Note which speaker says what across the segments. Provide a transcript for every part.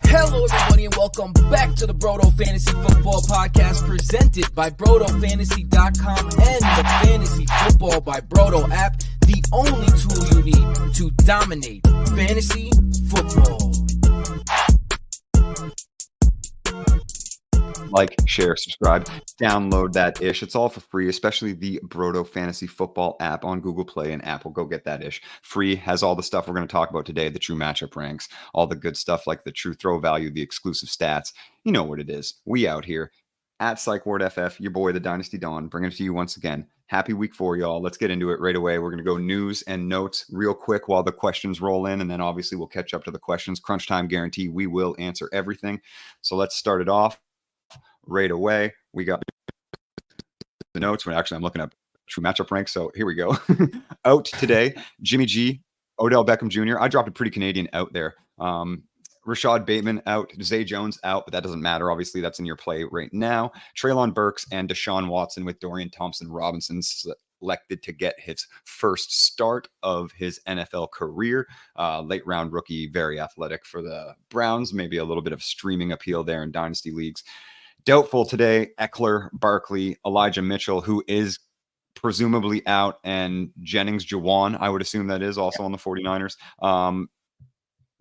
Speaker 1: Hello, everybody, and welcome back to the Brodo Fantasy Football Podcast presented by BrodoFantasy.com and the Fantasy Football by Brodo app, the only tool you need to dominate fantasy football.
Speaker 2: Like, share, subscribe, download that ish. It's all for free, especially the Brodo Fantasy Football app on Google Play and Apple. Go get that ish. Free, has all the stuff we're going to talk about today, the true matchup ranks, all the good stuff like the true throw value, the exclusive stats. You know what it is. We out here at PsychWardFF, your boy, the Dynasty Dawn, bringing it to you once again. Happy week 4, y'all. Let's get into it right away. We're going to go news and notes real quick while the questions roll in, and then obviously we'll catch up to the questions. Crunch time guarantee. We will answer everything. So let's start it off right away. We got the notes. When actually I'm looking up true matchup ranks. So here we go. Out today, Jimmy G, Odell Beckham Jr. I dropped a pretty Canadian out there. Rashad Bateman out, Zay Jones out, but that doesn't matter. Obviously, that's in your play right now. Treylon Burks and Deshaun Watson with Dorian Thompson-Robinson selected to get his first start of his NFL career. Late round rookie, very athletic for the Browns. Maybe a little bit of streaming appeal there in dynasty leagues. Doubtful today, Eckler, Barkley, Elijah Mitchell, who is presumably out, and Jennings Jawan, I would assume that is also on the 49ers.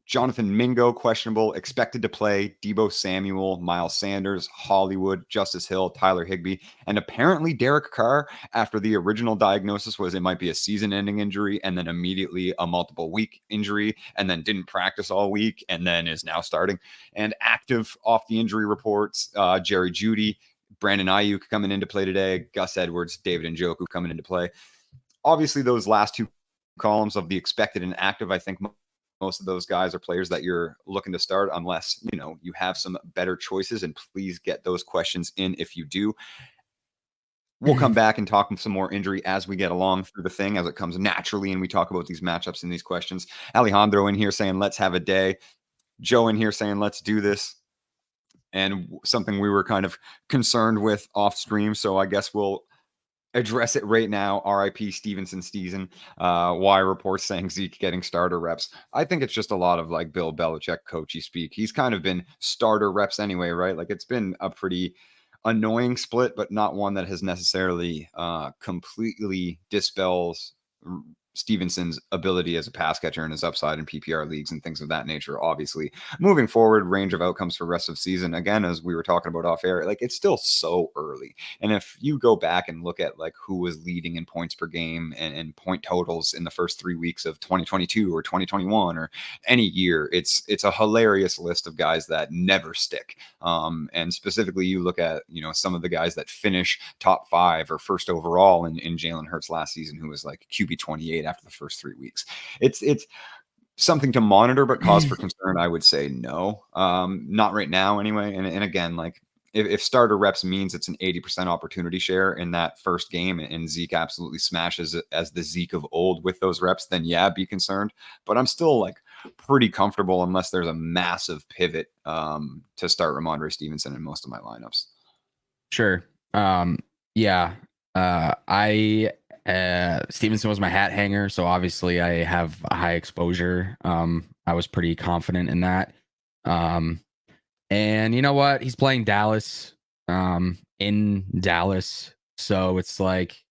Speaker 2: Jonathan Mingo, questionable, expected to play. Deebo Samuel, Miles Sanders, Hollywood, Justice Hill, Tyler Higbee, and apparently Derek Carr, after the original diagnosis was it might be a season-ending injury and then immediately a multiple-week injury and then didn't practice all week and then is now starting. And active off the injury reports, Jerry Jeudy, Brandon Ayuk coming into play today, Gus Edwards, David Njoku coming into play. Obviously, those last two columns of the expected and active, I think most of those guys are players that you're looking to start unless, you know, you have some better choices, and please get those questions in if you do. We'll come back and talk some more injury as we get along through the thing, as it comes naturally, and we talk about these matchups and these questions. Alejandro in here saying, let's have a day. Joe in here saying, let's do this. And something we were kind of concerned with off stream, so I guess we'll address it right now. RIP Stevenson season. Why reports saying Zeke getting starter reps? I think it's just a lot of like Bill Belichick coachy speak. He's kind of been starter reps anyway, right? Like it's been a pretty annoying split, but not one that has necessarily completely dispels Stevenson's ability as a pass catcher and his upside in PPR leagues and things of that nature. Obviously, moving forward, range of outcomes for rest of season. Again, as we were talking about off air, like it's still so early. And if you go back and look at like who was leading in points per game and point totals in the first 3 weeks of 2022 or 2021 or any year, it's a hilarious list of guys that never stick. And specifically, you look at, you know, some of the guys that finish top 5 or first overall in Jalen Hurts last season, who was like QB 28 after the first 3 weeks. It's something to monitor, but cause for concern, I would say no. Not right now anyway. And again, like if starter reps means it's an 80% opportunity share in that first game and Zeke absolutely smashes it as the Zeke of old with those reps, then yeah, be concerned. But I'm still like pretty comfortable unless there's a massive pivot to start Ramondre Stevenson in most of my lineups.
Speaker 3: Sure. Stevenson was my hat hanger, so obviously I have a high exposure. I was pretty confident in that. And you know what? He's playing Dallas, in Dallas. So it's like,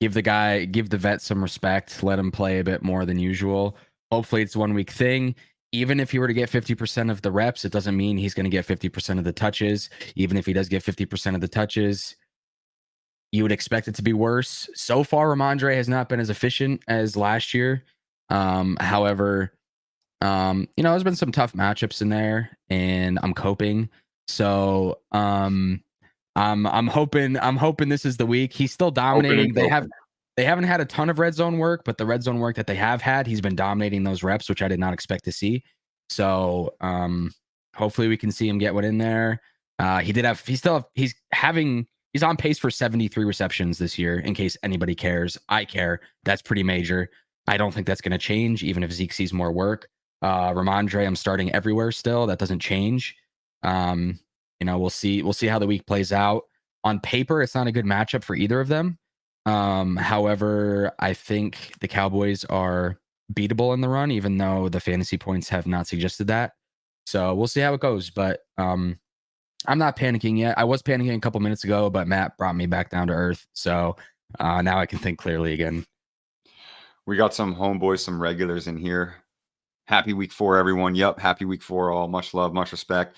Speaker 3: give the vet some respect, let him play a bit more than usual. Hopefully it's 1 week thing. Even if he were to get 50% of the reps, it doesn't mean he's going to get 50% of the touches. Even if he does get 50% of the touches, you would expect it to be worse. So far, Ramondre has not been as efficient as last year. However, you know, there's been some tough matchups in there, and I'm coping. So, I'm hoping this is the week. He's still dominating. They haven't had a ton of red zone work, but the red zone work that they have had, he's been dominating those reps, which I did not expect to see. So, hopefully we can see him get one in there. He's on pace for 73 receptions this year, in case anybody cares. I care. That's pretty major. I don't think that's going to change, even if Zeke sees more work. Ramondre, I'm starting everywhere still. That doesn't change. You know, we'll see how the week plays out. On paper, it's not a good matchup for either of them. However, I think the Cowboys are beatable in the run, even though the fantasy points have not suggested that. So we'll see how it goes. But I'm not panicking yet. I was panicking a couple minutes ago, but Matt brought me back down to earth. So now I can think clearly again.
Speaker 2: We got some homeboys, some regulars in here. Happy week 4, everyone. Yep, happy week 4, all. Much love, much respect.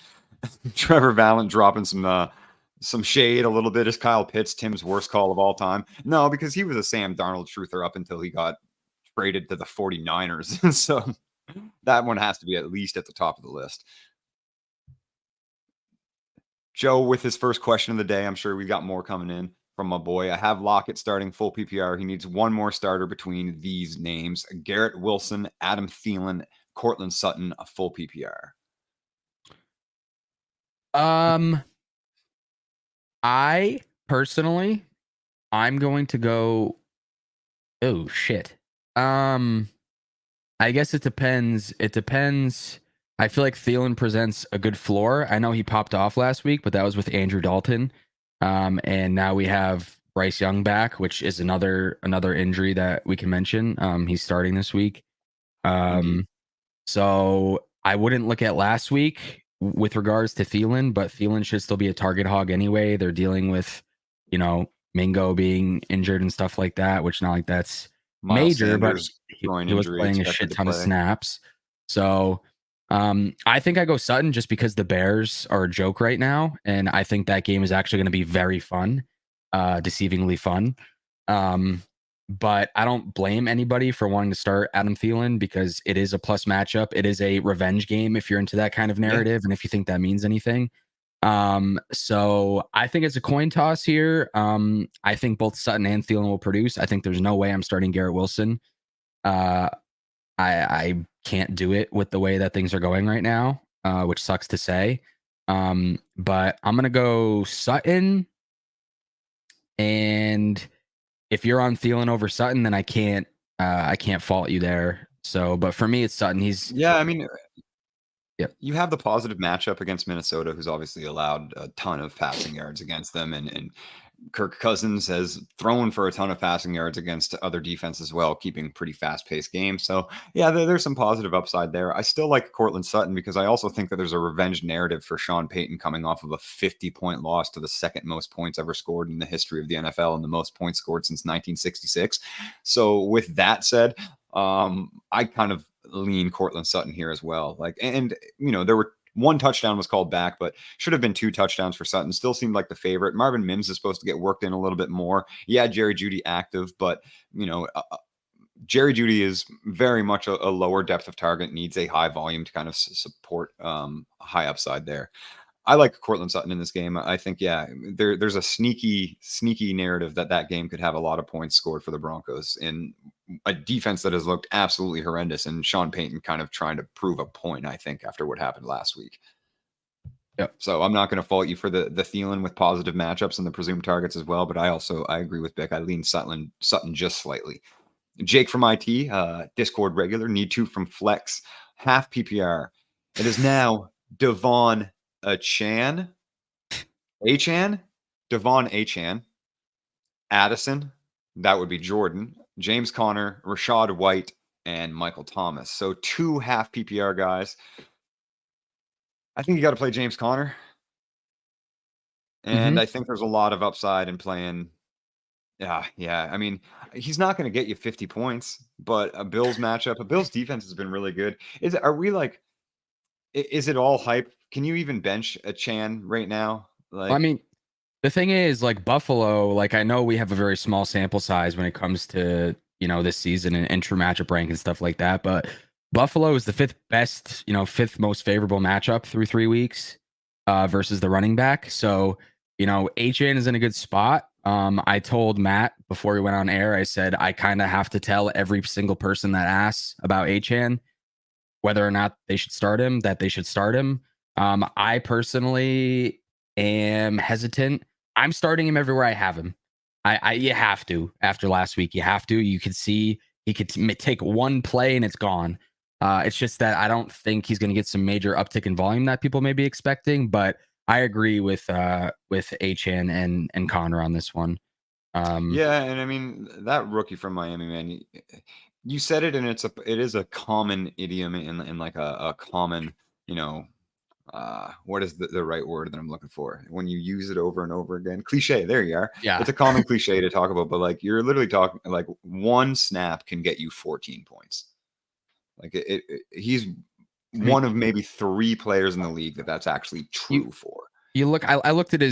Speaker 2: Trevor Valent dropping some shade a little bit. Is Kyle Pitts Tim's worst call of all time? No, because he was a Sam Darnold truther up until he got traded to the 49ers. So that one has to be at least at the top of the list. Joe with his first question of the day. I'm sure we got more coming in from my boy. I have Lockett starting full PPR. He needs one more starter between these names: Garrett Wilson, Adam Thielen, Cortland Sutton, a full PPR.
Speaker 3: I personally, I'm going to go. Oh shit. I guess it depends. It depends. I feel like Thielen presents a good floor. I know he popped off last week, but that was with Andrew Dalton. And now we have Bryce Young back, which is another injury that we can mention. He's starting this week. So I wouldn't look at last week with regards to Thielen, but Thielen should still be a target hog anyway. They're dealing with, Mingo being injured and stuff like that, which not like that's
Speaker 2: Miles
Speaker 3: major,
Speaker 2: Sanders,
Speaker 3: but he was playing a shit ton of snaps. So I think I go Sutton just because the Bears are a joke right now. And I think that game is actually going to be very fun, deceivingly fun. But I don't blame anybody for wanting to start Adam Thielen because it is a plus matchup. It is a revenge game if you're into that kind of narrative and if you think that means anything. So I think it's a coin toss here. I think both Sutton and Thielen will produce. I think there's no way I'm starting Garrett Wilson. I can't do it with the way that things are going right now, which sucks to say. But I'm gonna go Sutton, and if you're on Thielen over Sutton, then I can't fault you there. So, but for me, it's Sutton.
Speaker 2: You have the positive matchup against Minnesota, who's obviously allowed a ton of passing yards against them, and Kirk Cousins has thrown for a ton of passing yards against other defense as well, keeping pretty fast-paced games. So, yeah, there's some positive upside there. I still like Cortland Sutton because I also think that there's a revenge narrative for Sean Payton coming off of a 50-point loss to the second most points ever scored in the history of the NFL and the most points scored since 1966. So, with that said, I kind of lean Cortland Sutton here as well. There were one touchdown was called back, but should have been 2 touchdowns for Sutton. Still seemed like the favorite. Marvin Mims is supposed to get worked in a little bit more. Yeah, Jerry Jeudy active, but Jerry Jeudy is very much a lower depth of target, needs a high volume to kind of support high upside there. I like Cortland Sutton in this game. I think, there's a sneaky narrative that game could have a lot of points scored for the Broncos in a defense that has looked absolutely horrendous, and Sean Payton kind of trying to prove a point, I think, after what happened last week.
Speaker 3: Yep.
Speaker 2: So I'm not going to fault you for the Thielen with positive matchups and the presumed targets as well, but I agree with Bick. I lean Sutton just slightly. Jake from IT, Discord regular, need to from Flex, half PPR. It is now Devon Achane, Addison, that would be Jordan, James Conner, Rashad White, and Michael Thomas. So 2 half PPR guys. I think you got to play James Conner. And I think there's a lot of upside in playing. Yeah. I mean, he's not going to get you 50 points, but a Bills matchup, a Bills defense has been really good. Is it all hype? Can you even bench a Chan right now?
Speaker 3: I mean, the thing is, like Buffalo, I know we have a very small sample size when it comes to, this season and true matchup rank and stuff like that. But Buffalo is the 5th best, 5th most favorable matchup through 3 weeks versus the running back. So, Achane is in a good spot. I told Matt before we went on air, I said, I kind of have to tell every single person that asks about Achane whether or not they should start him, that they should start him. I personally am hesitant. I'm starting him everywhere I have him. You have to. After last week, you have to. You could see he could take one play and it's gone. It's just that I don't think he's going to get some major uptick in volume that people may be expecting. But I agree with Achane and Connor on this one.
Speaker 2: And I mean that rookie from Miami, man. You said it, and it is a common idiom in like a common what is the right word that I'm looking for when you use it over and over again? Cliche. There you are.
Speaker 3: Yeah.
Speaker 2: It's a common cliche to talk about, but like you're literally talking like one snap can get you 14 points. Like he's one of maybe 3 players in the league that's actually true for.
Speaker 3: You look, I looked at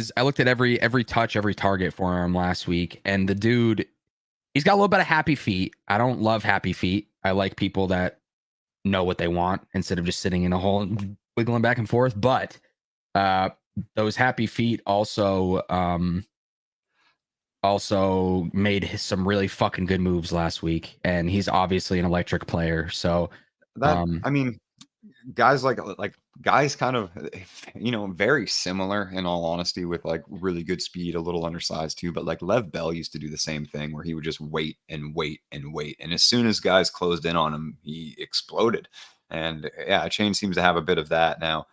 Speaker 3: every touch, every target for him last week, and the dude, he's got a little bit of happy feet. I don't love happy feet. I like people that know what they want instead of just sitting in a hole and wiggling back and forth. But those happy feet also made some really fucking good moves last week, and he's obviously an electric player. So
Speaker 2: that I mean, guys like guys kind of very similar in all honesty, with like really good speed, a little undersized too, but like Lev Bell used to do the same thing where he would just wait and wait and wait, and as soon as guys closed in on him, he exploded. And yeah, Chain seems to have a bit of that now.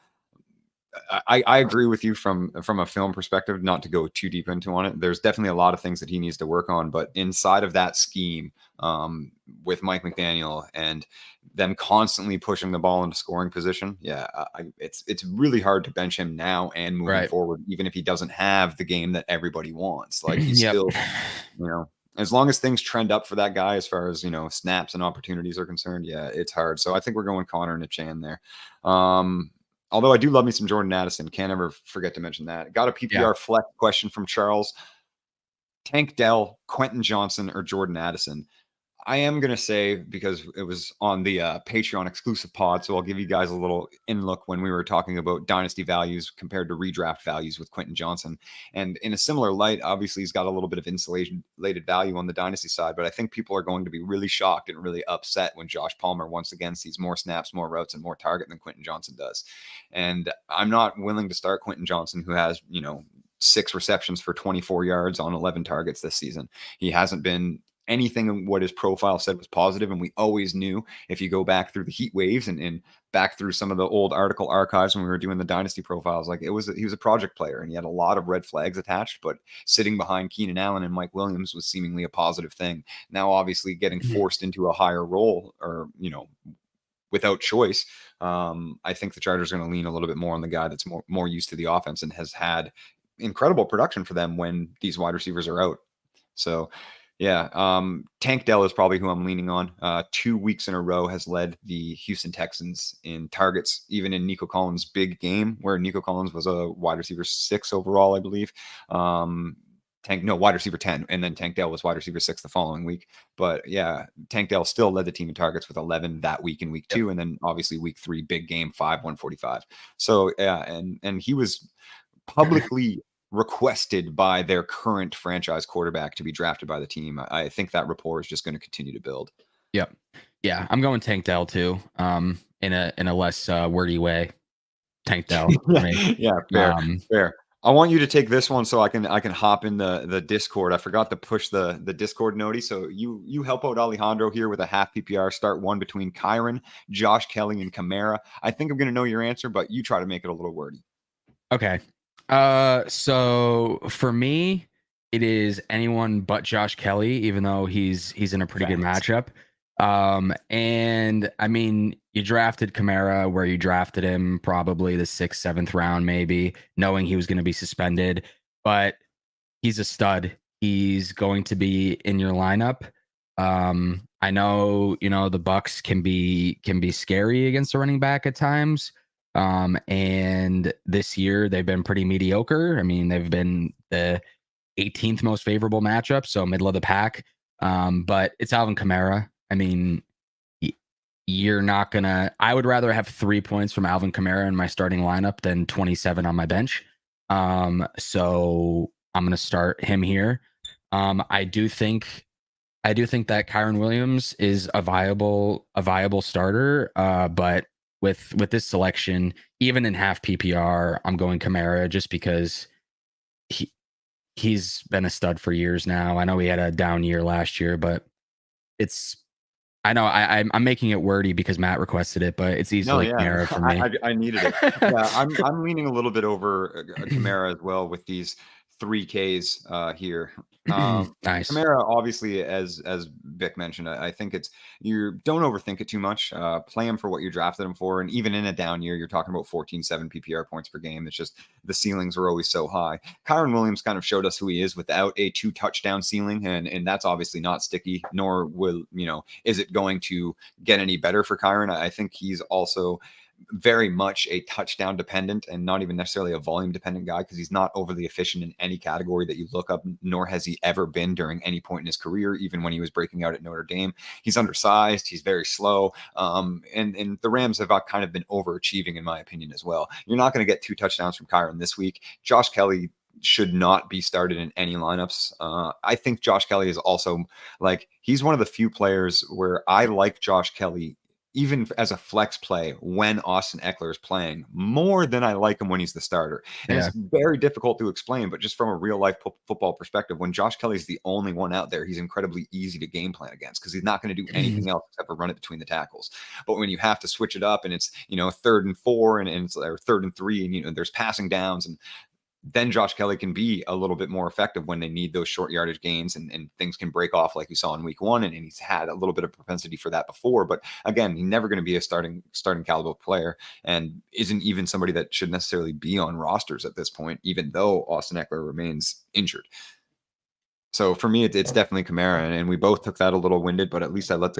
Speaker 2: I agree with you from a film perspective, not to go too deep into on it. There's definitely a lot of things that he needs to work on, but inside of that scheme, with Mike McDaniel and them constantly pushing the ball into scoring position, it's really hard to bench him now and moving forward, even if he doesn't have the game that everybody wants. Like he's still, as long as things trend up for that guy, as far as snaps and opportunities are concerned, it's hard. So I think we're going Connor and Achane there. Although I do love me some Jordan Addison. Can't ever forget to mention that. Got a PPR flex question from Charles. Tank Dell, Quentin Johnson, or Jordan Addison? I am going to say, because it was on the Patreon exclusive pod, so I'll give you guys a little in look when we were talking about dynasty values compared to redraft values with Quentin Johnson. And in a similar light, obviously he's got a little bit of insulated value on the dynasty side, but I think people are going to be really shocked and really upset when Josh Palmer once again sees more snaps, more routes, and more target than Quentin Johnson does. And I'm not willing to start Quentin Johnson, who has, 6 receptions for 24 yards on 11 targets this season. He hasn't been anything in what his profile said was positive. And we always knew, if you go back through the heat waves and back through some of the old article archives when we were doing the dynasty profiles, like he was a project player and he had a lot of red flags attached, but sitting behind Keenan Allen and Mike Williams was seemingly a positive thing. Now, obviously getting forced into a higher role, or, without choice, I think the Chargers are going to lean a little bit more on the guy that's more used to the offense and has had incredible production for them when these wide receivers are out. So Tank Dell is probably who I'm leaning on. 2 weeks in a row has led the Houston Texans in targets, even in Nico Collins' big game, where Nico Collins was a wide receiver 6 overall, I believe. Wide receiver 10, and then Tank Dell was wide receiver 6 the following week. But Tank Dell still led the team in targets with 11 that week in week 2, and then obviously week 3, big game, 145. So and he was publicly requested by their current franchise quarterback to be drafted by the team. I think that rapport is just going to continue to build.
Speaker 3: Yep. Yeah, I'm going Tank Dell too. In a less wordy way. Tank Dell.
Speaker 2: Fair. I want you to take this one so I can hop in the Discord. I forgot to push the Discord noti. So you help out Alejandro here with a half PPR start one between Kyron, Josh Kelly, and Kamara. I think I'm going to know your answer, but you try to make it a little wordy.
Speaker 3: Okay. So for me, it is anyone but Josh Kelly, even though he's in a pretty good matchup. And I mean, you drafted Kamara where you drafted him, probably the 6th, 7th round, maybe, knowing he was going to be suspended, but he's a stud. He's going to be in your lineup. I know, the Bucs can be scary against a running back at times. And this year they've been pretty mediocre. I mean, they've been the 18th most favorable matchup, so middle of the pack. But it's Alvin Kamara. I mean, you're not gonna. I would rather have 3 points from Alvin Kamara in my starting lineup than 27 on my bench. So I'm gonna start him here. I do think that Kyron Williams is a viable starter. But with this selection, even in half PPR, I'm going Kamara just because he's been a stud for years now. I know he had a down year last year, but I'm making it wordy because Matt requested it, but it's easily Kamara for me.
Speaker 2: I needed it. Yeah, I'm leaning a little bit over Kamara as well with these 3 Ks here.
Speaker 3: Nice.
Speaker 2: Kamara, obviously, as Vic mentioned, I think you don't overthink it too much. Play him for what you drafted him for, and even in a down year, you're talking about 14.7 PPR points per game. It's just the ceilings are always so high. Kyron Williams kind of showed us who he is without a 2 touchdown ceiling, and that's obviously not sticky. Nor will is it going to get any better for Kyron. I think he's also very much a touchdown dependent and not even necessarily a volume dependent guy, because he's not overly efficient in any category that you look up, nor has he ever been during any point in his career, even when he was breaking out at Notre Dame. He's undersized, he's very slow, and the Rams have kind of been overachieving, in my opinion, as well. You're not going to get 2 touchdowns from Kyron this week. Josh Kelly should not be started in any lineups. I think Josh Kelly is also, like, he's one of the few players where I like Josh Kelly even as a flex play when Austin Eckler is playing, more than I like him when he's the starter. And it's very difficult to explain, but just from a real life football perspective, when Josh Kelly's the only one out there, he's incredibly easy to game plan against, because he's not going to do anything else except for run it between the tackles. But when you have to switch it up and it's 3rd and 4 and it's or 3rd and 3 and there's passing downs, and then Josh Kelly can be a little bit more effective when they need those short yardage gains, and things can break off like we saw in week 1. And he's had a little bit of propensity for that before. But again, he's never going to be a starting caliber player, and isn't even somebody that should necessarily be on rosters at this point, even though Austin Eckler remains injured. So for me, it's definitely Kamara, and we both took that a little winded, but at least I let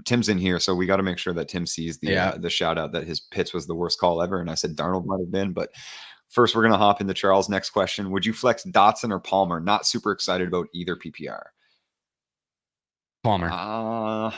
Speaker 2: Tim's in here, so we got to make sure that Tim sees the shout out that his Pitts was the worst call ever, and I said Darnold might have been. But first, we're gonna hop into Charles' next question. Would you flex Dotson or Palmer? Not super excited about either PPR.
Speaker 3: Palmer.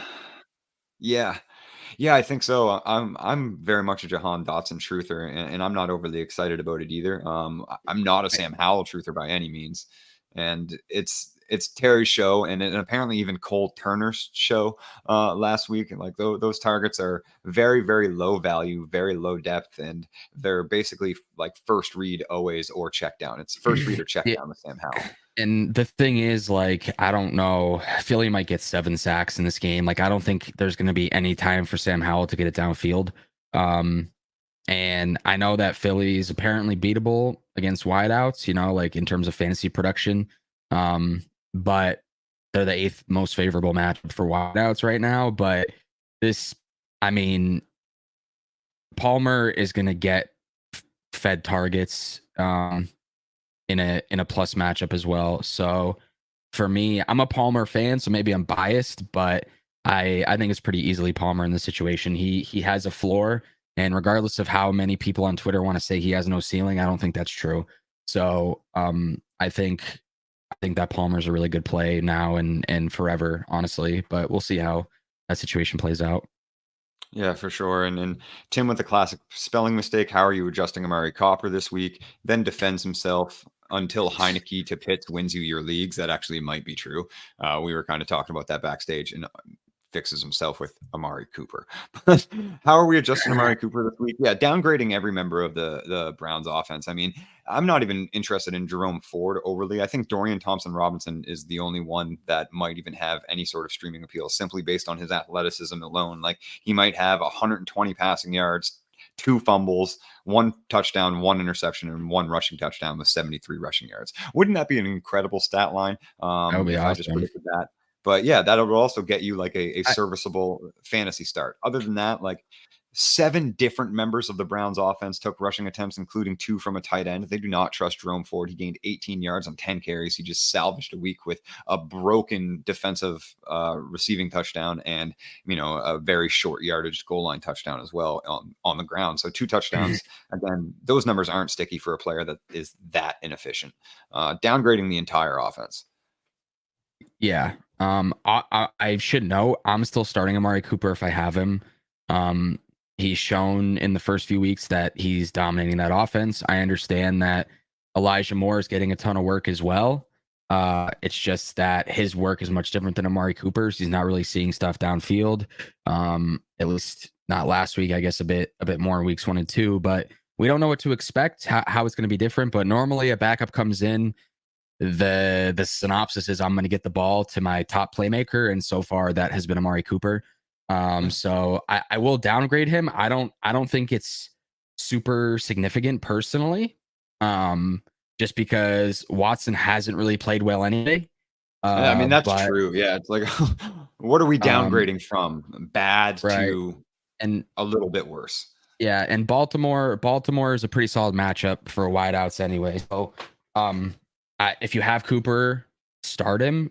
Speaker 2: Yeah, I think so. I'm very much a Jahan Dotson truther, and I'm not overly excited about it either. I'm not a Sam Howell truther by any means, and it's Terry's show, and apparently even Cole Turner's show last week. And like those targets are very, very low value, very low depth, and they're basically like first read always or check down. It's first read or check down with Sam Howell.
Speaker 3: And the thing is, like, I don't know, Philly might get 7 sacks in this game. Like, I don't think there's going to be any time for Sam Howell to get it downfield. And I know that Philly is apparently beatable against wideouts, like in terms of fantasy production. But they're the 8th most favorable matchup for wideouts right now. But Palmer is going to get fed targets. In a plus matchup as well. So for me, I'm a Palmer fan, so maybe I'm biased, but I think it's pretty easily Palmer in this situation. He has a floor, and regardless of how many people on Twitter want to say he has no ceiling, I don't think that's true. So I think that Palmer's a really good play now and forever, honestly. But we'll see how that situation plays out.
Speaker 2: Yeah, for sure. And Tim with the classic spelling mistake. How are you adjusting Amari Cooper this week? Then defends himself until Heineke to Pitts wins you your leagues. That actually might be true. We were kind of talking about that backstage, and fixes himself with Amari Cooper. How are we adjusting Amari Cooper this week? Yeah, downgrading every member of the Browns offense. I mean, I'm not even interested in Jerome Ford overly. I think Dorian Thompson-Robinson is the only one that might even have any sort of streaming appeal, simply based on his athleticism alone. Like, he might have 120 passing yards, 2 fumbles, 1 touchdown, 1 interception, and 1 rushing touchdown with 73 rushing yards. Wouldn't that be an incredible stat line?
Speaker 3: That would be
Speaker 2: if
Speaker 3: awesome.
Speaker 2: I just predicted that. But yeah, that'll also get you like a serviceable fantasy start. Other than that, like 7 different members of the Browns offense took rushing attempts, including 2 from a tight end. They do not trust Jerome Ford. He gained 18 yards on 10 carries. He just salvaged a week with a broken defensive receiving touchdown and, a very short yardage goal line touchdown as well on the ground. So 2 touchdowns. Again, those numbers aren't sticky for a player that is that inefficient. Downgrading the entire offense.
Speaker 3: Yeah. I should know I'm still starting Amari Cooper if I have him. He's shown in the first few weeks that he's dominating that offense. I understand that Elijah Moore is getting a ton of work as well. It's just that his work is much different than Amari Cooper's. He's not really seeing stuff downfield. At least not last week, I guess a bit more in weeks 1 and 2, but we don't know what to expect, how it's going to be different. But normally a backup comes in, the synopsis is I'm going to get the ball to my top playmaker, and so far that has been Amari Cooper. So I will downgrade him. I don't think it's super significant personally. just because Watson hasn't really played well anyway.
Speaker 2: Yeah, I mean, that's
Speaker 3: But
Speaker 2: true. Yeah, it's like, what are we
Speaker 3: um,
Speaker 2: downgrading from? Bad
Speaker 3: right.
Speaker 2: to
Speaker 3: And
Speaker 2: a little bit worse.
Speaker 3: yeah, and Baltimore is a pretty solid matchup for wideouts anyway. So, if you have Cooper, start him.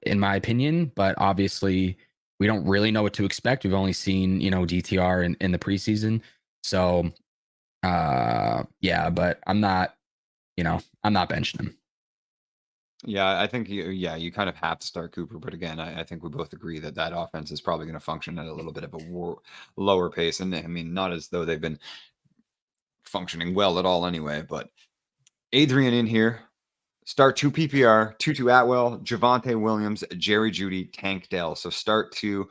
Speaker 3: In my opinion, but obviously we don't really know what to expect. We've only seen DTR in the preseason, so yeah. But I'm not benching him.
Speaker 2: Yeah, I think you kind of have to start Cooper, but again, I think we both agree that that offense is probably going to function at a little bit of a lower pace, and I mean, not as though they've been functioning well at all anyway. But Adrian in here, start 2 PPR, Tutu Atwell, Javonte Williams, Jerry Judy, Tank Dell. So start 2.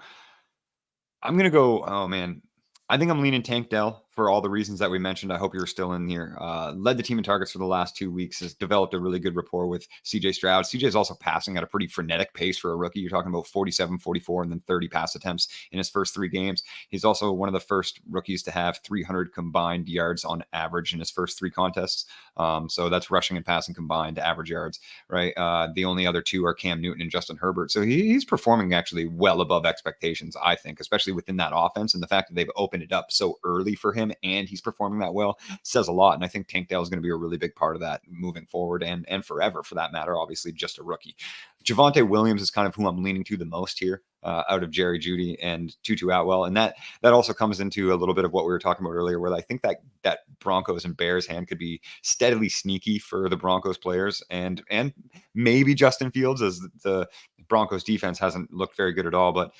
Speaker 2: I'm gonna go. Oh man, I think I'm leaning Tank Dell for all the reasons that we mentioned. I hope you're still in here. Led the team in targets for the last 2 weeks. Has developed a really good rapport with CJ Stroud. CJ is also passing at a pretty frenetic pace for a rookie. You're talking about 47, 44, and then 30 pass attempts in his first 3 games. He's also one of the first rookies to have 300 combined yards on average in his first 3 contests. So that's rushing and passing combined average yards, right? The only other 2 are Cam Newton and Justin Herbert. So he's performing actually well above expectations, I think, especially within that offense. And the fact that they've opened it up so early for him and he's performing that well says a lot. And I think Tank Dell is going to be a really big part of that moving forward and forever for that matter. Obviously, just a rookie. Javonte Williams is kind of who I'm leaning to the most here. Out of Jerry Judy and Tutu Atwell, and that also comes into a little bit of what we were talking about earlier, where I think that Broncos and Bears hand could be steadily sneaky for the Broncos players, and maybe Justin Fields, as the Broncos defense hasn't looked very good at all. But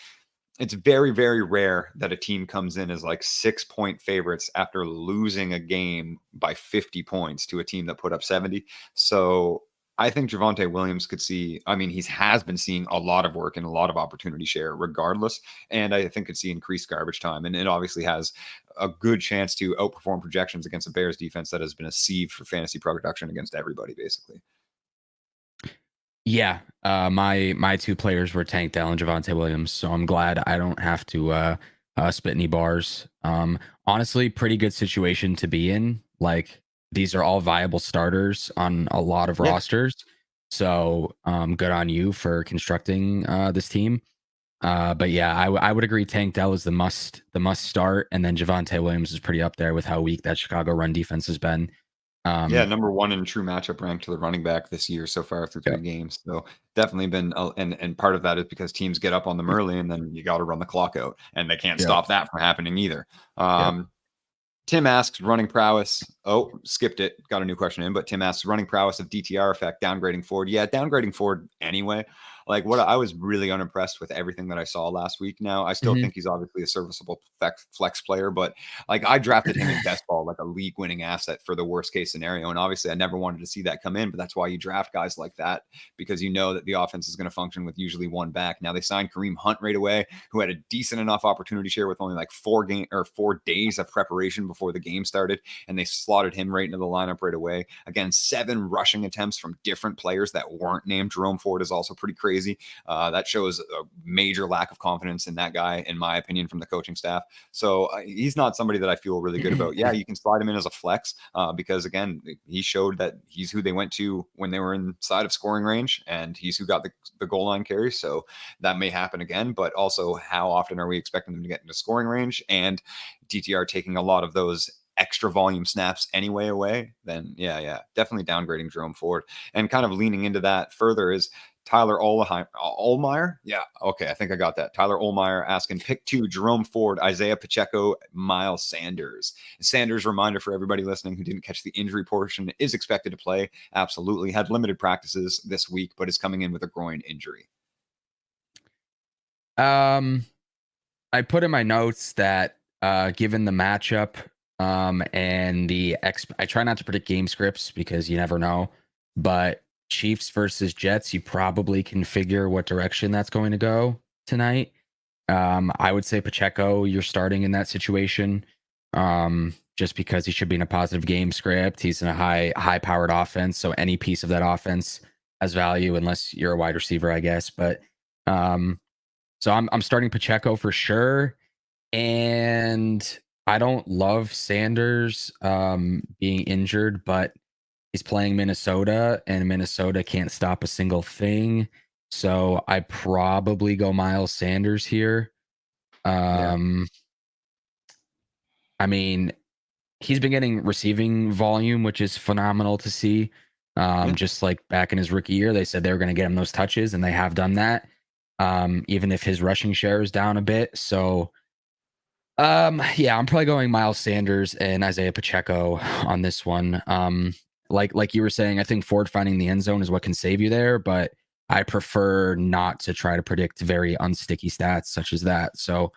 Speaker 2: it's very, very rare that a team comes in as like 6-point favorites after losing a game by 50 points to a team that put up 70. So I think Javonte Williams could see, I mean, he has been seeing a lot of work and a lot of opportunity share regardless. And I think could see increased garbage time. And it obviously has a good chance to outperform projections against a Bears defense that has been a sieve for fantasy production against everybody, basically.
Speaker 3: Yeah, my 2 players were Tank Dell and Javonte Williams, so I'm glad I don't have to spit any bars. Honestly, pretty good situation to be in. Like, these are all viable starters on a lot of rosters, so good on you for constructing this team. But yeah, I would agree. Tank Dell is the must start, and then Javonte Williams is pretty up there with how weak that Chicago run defense has been.
Speaker 2: Number 1 in true matchup rank to the running back this year so far through 3 games. So definitely been, and part of that is because teams get up on them early, and then you got to run the clock out, and they can't stop that from happening either. Tim asks running prowess. Oh, skipped it. Got a new question in, but Tim asks running prowess of DTR effect, downgrading Ford. Yeah, downgrading Ford anyway. Like, what I was really unimpressed with everything that I saw last week. Now, I still think he's obviously a serviceable flex player, but like, I drafted him in best ball, like a league winning asset for the worst case scenario. And obviously I never wanted to see that come in, but that's why you draft guys like that, because you know that the offense is going to function with usually 1 back. Now they signed Kareem Hunt right away, who had a decent enough opportunity share with only like 4 days of preparation before the game started. And they slotted him right into the lineup right away. Again, 7 rushing attempts from different players that weren't named Jerome Ford is also pretty crazy. That shows a major lack of confidence in that guy, in my opinion, from the coaching staff. So he's not somebody that I feel really good about. Yeah, you can slide him in as a flex because, again, he showed that he's who they went to when they were inside of scoring range, and he's who got the goal line carry. So that may happen again, but also how often are we expecting them to get into scoring range? And DTR taking a lot of those extra volume snaps anyway away, then yeah, definitely downgrading Jerome Ford. And kind of leaning into that further is Tyler Olmeyer. Yeah, okay, I think I got that. Tyler Olmeyer asking pick 2, Jerome Ford, Isaiah Pacheco, Miles Sanders. Sanders, reminder for everybody listening who didn't catch the injury portion, is expected to play. Absolutely. Had limited practices this week, but is coming in with a groin injury.
Speaker 3: I put in my notes that given the matchup and I try not to predict game scripts because you never know, but Chiefs versus Jets, you probably can figure what direction that's going to go tonight. I would say Pacheco, you're starting in that situation, just because he should be in a positive game script. He's in a high powered offense, so any piece of that offense has value, unless you're a wide receiver, I guess. But so I'm starting Pacheco for sure, and I don't love Sanders being injured, but He's playing Minnesota, and Minnesota can't stop a single thing. So I probably go Miles Sanders here. I mean, he's been getting receiving volume, which is phenomenal to see. Just like back in his rookie year, they said they were going to get him those touches, and they have done that. Even if his rushing share is down a bit. So, yeah, I'm probably going Miles Sanders and Isaiah Pacheco on this one. Like you were saying, I think Ford finding the end zone is what can save you there, but I prefer not to try to predict very unsticky stats such as that. So,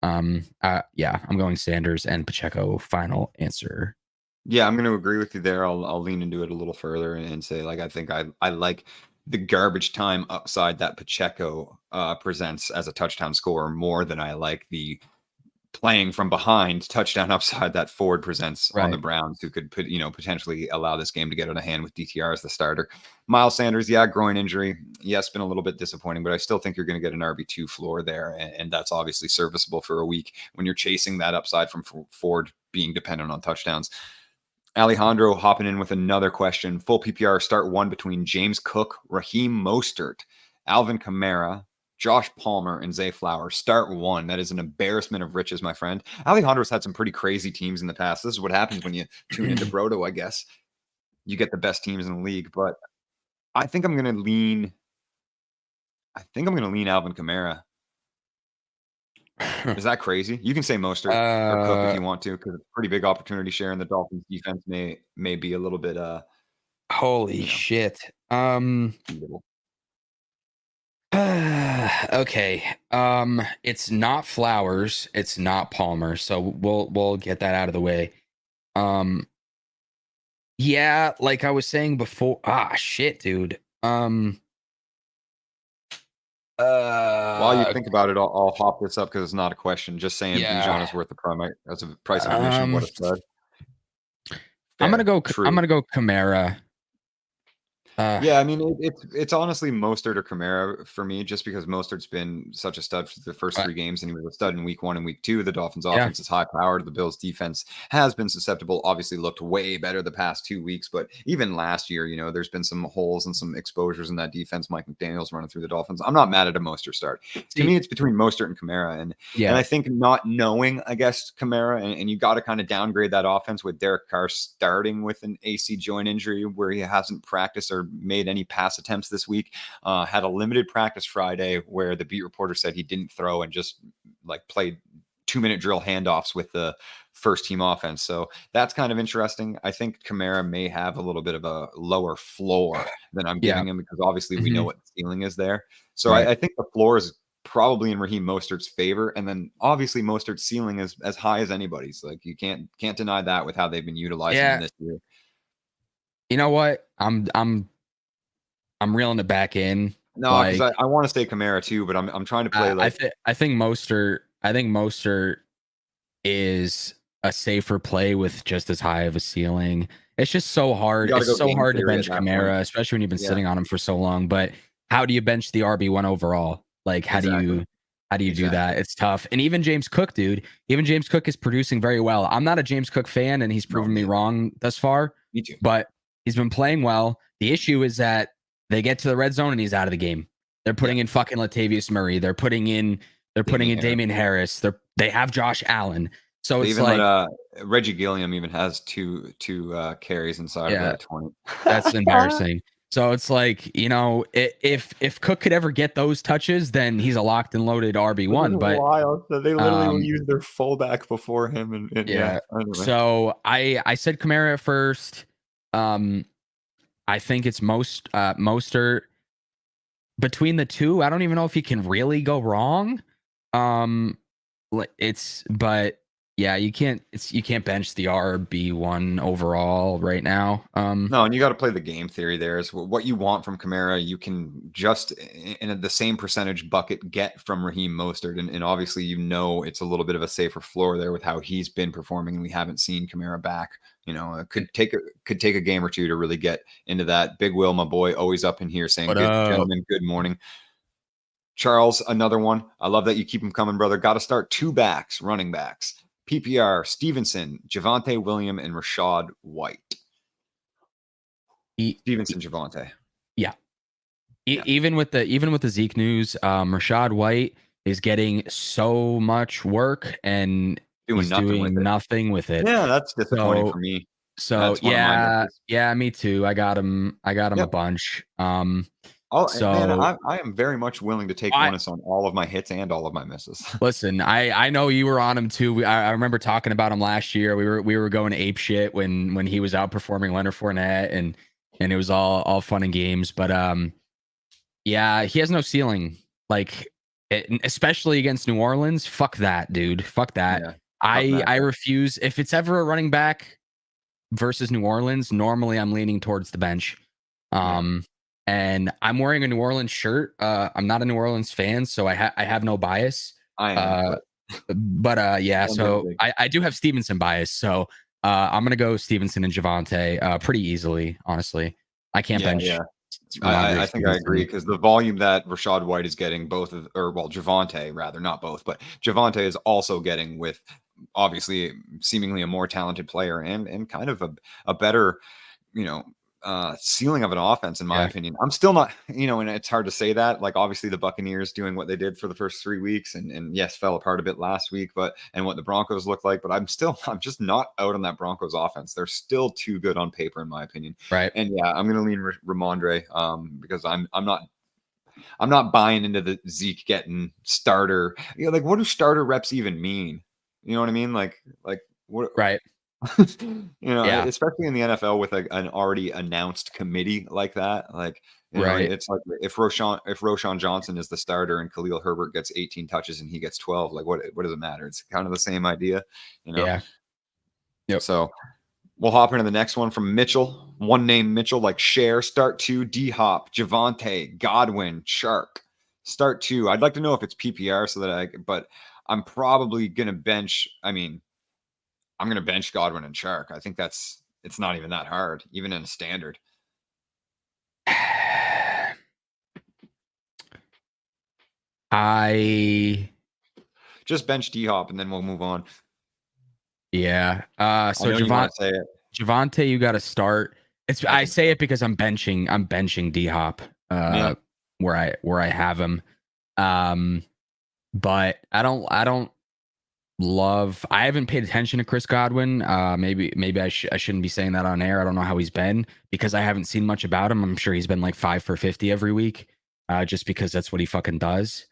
Speaker 3: yeah, I'm going Sanders and Pacheco. Final answer.
Speaker 2: Yeah, I'm going to agree with you there. I'll lean into it a little further and say, like, I think I like the garbage time upside that Pacheco presents as a touchdown scorer more than I like the playing from behind touchdown upside that Ford presents on the Browns, who could potentially allow this game to get out of hand with DTR as the starter. Miles Sanders, yeah, groin injury. Yes, been a little bit disappointing, but I still think you're going to get an RB2 floor there. And that's obviously serviceable for a week when you're chasing that upside from Ford being dependent on touchdowns. Alejandro hopping in with another question. Full PPR start one between James Cook, Raheem Mostert, Alvin Kamara, Josh Palmer, and Zay Flowers. Start one. That is an embarrassment of riches, my friend. Alejandro's had some pretty crazy teams in the past. This is what happens when you tune into Brodo, I guess. You get the best teams in the league, but I think I'm going to lean Alvin Kamara. Is that crazy? You can say Mostert or Cook if you want to, because it's a pretty big opportunity share, and the Dolphins defense may be a little bit
Speaker 3: holy shit.
Speaker 2: Beatable.
Speaker 3: Okay. It's not Flowers, it's not Palmer, so we'll get that out of the way. Yeah, like I was saying before. Shit, dude.
Speaker 2: While you think about it, I'll hop this up because it's not a question. Just saying, Bijan is worth the price. That's a price of admission. What a stud.
Speaker 3: I'm gonna go Kamara.
Speaker 2: Yeah, I mean, it's honestly Mostert or Kamara for me, just because Mostert's been such a stud for the first 3 games, and he was a stud in week 1 and week 2. The Dolphins' offense is high powered. The Bills' defense has been susceptible. Obviously, looked way better the past 2 weeks, but even last year, there's been some holes and some exposures in that defense. Mike McDaniel's running through the Dolphins. I'm not mad at a Mostert start. To me, it's between Mostert and Kamara, and I think not knowing, I guess, Kamara, and you got to kind of downgrade that offense with Derek Carr starting with an AC joint injury where he hasn't practiced or made any pass attempts this week. Had a limited practice Friday where the beat reporter said he didn't throw and just played 2-minute drill handoffs with the first team offense. So that's kind of interesting. I think Kamara may have a little bit of a lower floor than I'm giving him, because obviously we know what the ceiling is there. So I think the floor is probably in Raheem Mostert's favor, and then obviously Mostert's ceiling is as high as anybody's. Like, you can't deny that with how they've been utilizing him this year.
Speaker 3: You know what? I'm reeling it back in.
Speaker 2: No, because I want to stay Kamara too, but I'm trying to play
Speaker 3: I think Mostert is a safer play with just as high of a ceiling. It's just so hard. It's so hard to bench Kamara, especially when you've been sitting on him for so long. But how do you bench the RB1 overall? Like, how do you do that? It's tough. And even James Cook, dude. Even James Cook is producing very well. I'm not a James Cook fan, and he's proven me wrong thus far.
Speaker 2: Me too.
Speaker 3: But he's been playing well. The issue is that they get to the red zone and he's out of the game. They're putting in fucking Latavius Murray. They're putting in Damian Harris. They have Josh Allen. So it's
Speaker 2: even like Reggie Gilliam even has two carries inside of that 20.
Speaker 3: That's embarrassing. So it's like, if Cook could ever get those touches, then he's a locked and loaded RB1. But
Speaker 2: wild. So they literally will use their fullback before him. And
Speaker 3: anyway. So I said Kamara at first. I think it's Mostert. Between the two, I don't even know if he can really go wrong. You can't bench the RB1 overall right now.
Speaker 2: No, and you got to play the game theory there. Is what you want from Kamara, you can just in the same percentage bucket get from Raheem Mostert, and obviously it's a little bit of a safer floor there with how he's been performing, and we haven't seen Kamara back. It could take a game or two to really get into that. Big Will, my boy, always up in here saying, gentlemen, good morning. Charles, another one. I love that you keep them coming, brother. Got to start 2 running backs. PPR, Stevenson, Javonte Williams, and Rashad White. Stevenson, Javonte.
Speaker 3: Yeah. Even with the Zeke news, Rashad White is getting so much work and
Speaker 2: Doing
Speaker 3: he's
Speaker 2: nothing
Speaker 3: doing
Speaker 2: with it.
Speaker 3: nothing with it.
Speaker 2: Yeah, that's disappointing for me.
Speaker 3: So
Speaker 2: That's one of my misses.
Speaker 3: yeah, me too. I got him a
Speaker 2: Yep.
Speaker 3: bunch.
Speaker 2: Oh, man,
Speaker 3: So
Speaker 2: I am very much willing to take bonus on all of my hits and all of my misses.
Speaker 3: listen, I know you were on him too. I remember talking about him last year. We were going ape shit when he was outperforming Leonard Fournette and it was all fun and games. But yeah, he has no ceiling. Like especially against New Orleans. Fuck that, dude. Fuck that.
Speaker 2: Yeah,
Speaker 3: I refuse. If it's ever a running back versus New Orleans, normally I'm leaning towards the bench. And I'm wearing a New Orleans shirt. I'm not a New Orleans fan, so I have no bias.
Speaker 2: I am,
Speaker 3: but yeah, so I do have Stevenson bias. So I'm gonna go Stevenson and Javonte pretty easily, honestly. I can't bench.
Speaker 2: Yeah. I think I agree because the volume that Rashad White is getting, Javonte rather, not both, but Javonte is also getting with obviously seemingly a more talented player and kind of a better, ceiling of an offense, in my opinion. I'm still not, and it's hard to say that. Like, obviously, the Buccaneers doing what they did for the first 3 weeks, and yes, fell apart a bit last week, and what the Broncos look like. But I'm just not out on that Broncos offense. They're still too good on paper, in my opinion.
Speaker 3: Right.
Speaker 2: And yeah, I'm gonna lean Ramondre, because I'm not buying into the Zeke getting starter. Like, what do starter reps even mean? You know what I mean? Like what?
Speaker 3: Right.
Speaker 2: Especially in the NFL with an already announced committee like that. Like, it's like if Roshan Johnson is the starter and Khalil Herbert gets 18 touches and he gets 12, like what does it matter? It's kind of the same idea,
Speaker 3: Yeah. Yep.
Speaker 2: So we'll hop into the next one from Mitchell. One name Mitchell, like Cher. Start 2, D-Hop, Javonte, Godwin, Chark. Start 2. I'd like to know if it's PPR but I'm probably gonna bench. I'm going to bench Godwin and Chark. I think it's not even that hard, even in a standard.
Speaker 3: I
Speaker 2: just bench D-Hop and then we'll move on.
Speaker 3: Yeah. So Javonte, you got to start. I say it because I'm benching D-Hop where I have him. But I haven't paid attention to Chris Godwin. Maybe I shouldn't be saying that on air. I don't know how he's been because I haven't seen much about him. I'm sure he's been like 5 for 50 every week, just because that's what he fucking does.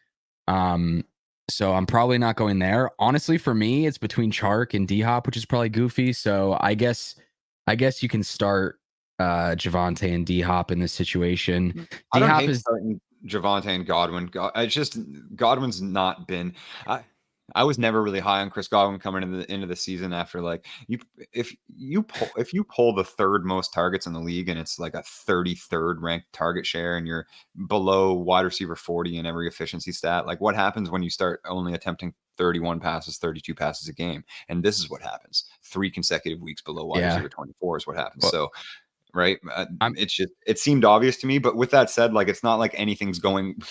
Speaker 3: So I'm probably not going there. Honestly, for me, it's between Chark and D-Hop, which is probably goofy. So I guess you can start Javonte and D-Hop in this situation.
Speaker 2: D-Hop is starting Javonte and Godwin. It's just Godwin's not been. I was never really high on Chris Godwin coming into the season after if you pull the third most targets in the league and it's like a 33rd ranked target share and you're below wide receiver 40 in every efficiency stat, like what happens when you start only attempting 31 passes, 32 passes a game? And this is what happens. 3 consecutive weeks below wide receiver 24 is what happens. So right. It seemed obvious to me, but with that said, like, it's not like anything's going